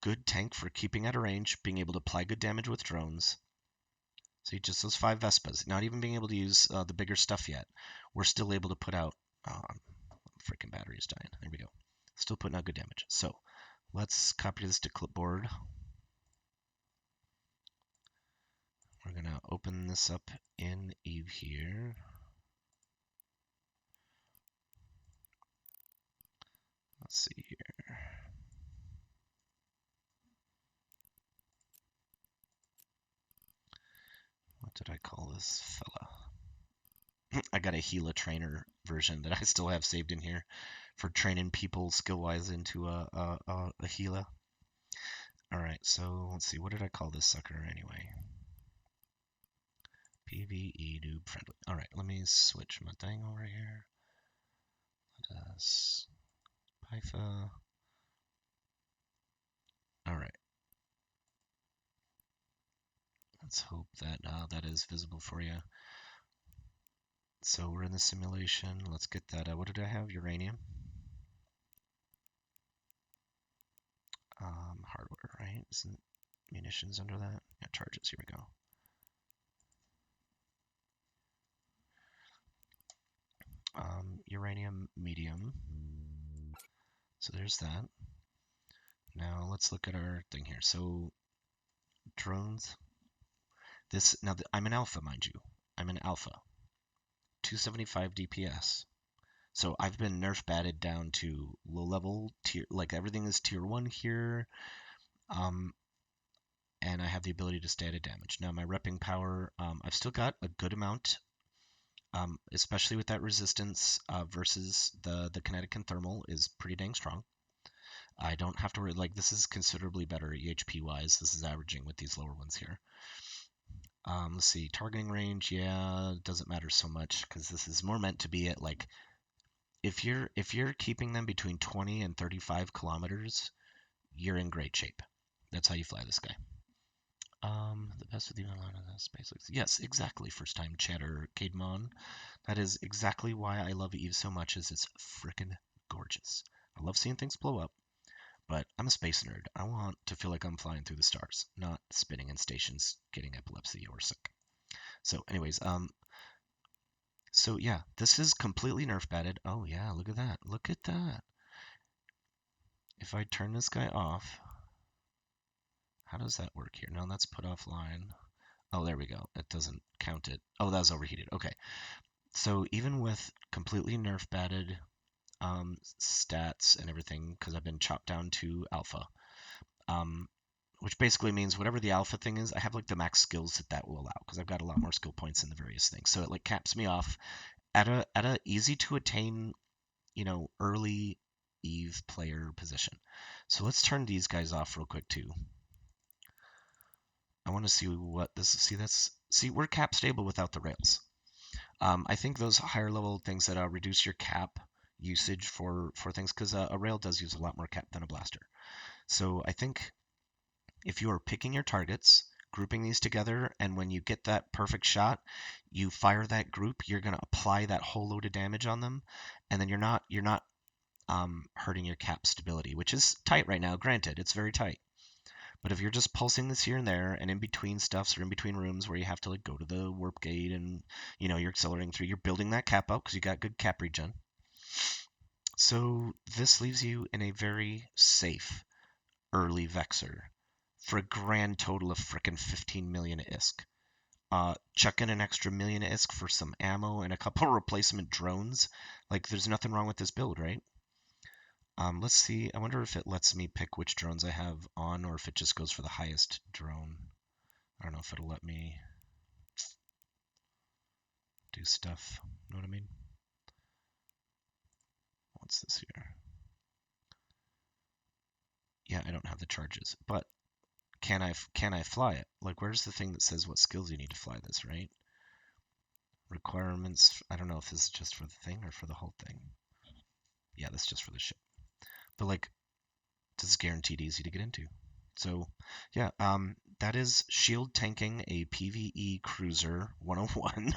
good tank for keeping at a range, being able to apply good damage with drones. See, just those 5 Vespas, not even being able to use the bigger stuff yet. We're still able to put out... freaking battery's dying. There we go. Still putting out good damage. So let's copy this to clipboard. We're going to open this up in Eve here. Let's see here. What did I call this fella? I got a Gila trainer version that I still have saved in here for training people skill-wise into a Gila. All right, so let's see. What did I call this sucker anyway? PvE noob friendly. All right, let me switch my thing over here. Let us Pve. All right. Let's hope that that is visible for you. So we're in the simulation. Let's get that. What did I have? Uranium. Hardware, right? Isn't munitions under that? Yeah, charges. Here we go. Uranium medium. So there's that. Now let's look at our thing here. So drones. I'm an alpha, mind you. I'm an alpha. 275 DPS. So I've been nerf batted down to low level tier, like everything is tier 1 here. And I have the ability to stay at a damage. Now my repping power, I've still got a good amount, especially with that resistance versus the kinetic and thermal is pretty dang strong. I don't have to worry, like this is considerably better EHP wise. This is averaging with these lower ones here. Let's see, targeting range, yeah, doesn't matter so much because this is more meant to be at like, if you're keeping them between 20 and 35 kilometers, you're in great shape. That's how you fly this guy. The best with even line of the space. Yes, exactly. First time chatter, Cademon. That is exactly why I love Eve so much. Is it's freaking gorgeous. I love seeing things blow up, but I'm a space nerd. I want to feel like I'm flying through the stars, not spinning in stations, getting epilepsy or sick. So, anyways, so yeah, this is completely nerf batted. Oh yeah, look at that. Look at that. If I turn this guy off, how does that work here? No, that's put offline. Oh, there we go. It doesn't count it. Oh, that was overheated. Okay. So even with completely nerf batted stats and everything, because I've been chopped down to alpha, um, which basically means whatever the alpha thing is, I have like the max skills that will allow, because I've got a lot more skill points in the various things. So it like caps me off at a easy to attain, early Eve player position. So let's turn these guys off real quick too. I want to see what this. See, we're cap stable without the rails. I think those higher level things that reduce your cap usage for things, because a rail does use a lot more cap than a blaster. So I think if you are picking your targets, grouping these together, and when you get that perfect shot, you fire that group, you're going to apply that whole load of damage on them, and then you're not hurting your cap stability, which is tight right now. Granted, it's very tight. But if you're just pulsing this here and there and in between stuffs or in between rooms where you have to like go to the warp gate and you're accelerating through, you're building that cap up because you got good cap regen. So this leaves you in a very safe early Vexor for a grand total of frickin' 15 million ISK. Chuck in an extra million ISK for some ammo and a couple replacement drones. Like, there's nothing wrong with this build, right? Let's see. I wonder if it lets me pick which drones I have on, or if it just goes for the highest drone. I don't know if it'll let me do stuff. Know what I mean? What's this here? Yeah, I don't have the charges, but can I fly it? Like, where's the thing that says what skills you need to fly this, right? Requirements. I don't know if this is just for the thing or for the whole thing. Yeah, that's just for the ship. But like, this is guaranteed easy to get into. So yeah, that is shield tanking a PvE cruiser 101.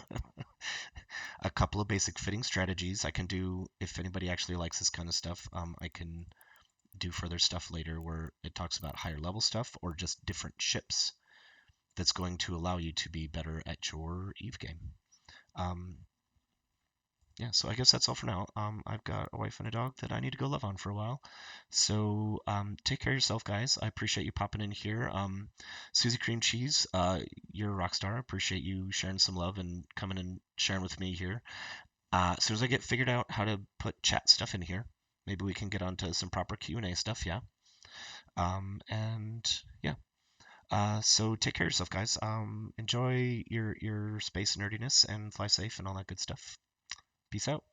A couple of basic fitting strategies I can do if anybody actually likes this kind of stuff. I can do further stuff later where it talks about higher level stuff or just different ships that's going to allow you to be better at your Eve game. Yeah, so I guess that's all for now. I've got a wife and a dog that I need to go love on for a while. So take care of yourself, guys. I appreciate you popping in here. Susie Cream Cheese, you're a rock star. I appreciate you sharing some love and coming and sharing with me here. As soon as I get figured out how to put chat stuff in here, maybe we can get onto some proper Q&A stuff, yeah? And yeah. So take care of yourself, guys. Enjoy your space nerdiness and fly safe and all that good stuff. Peace out.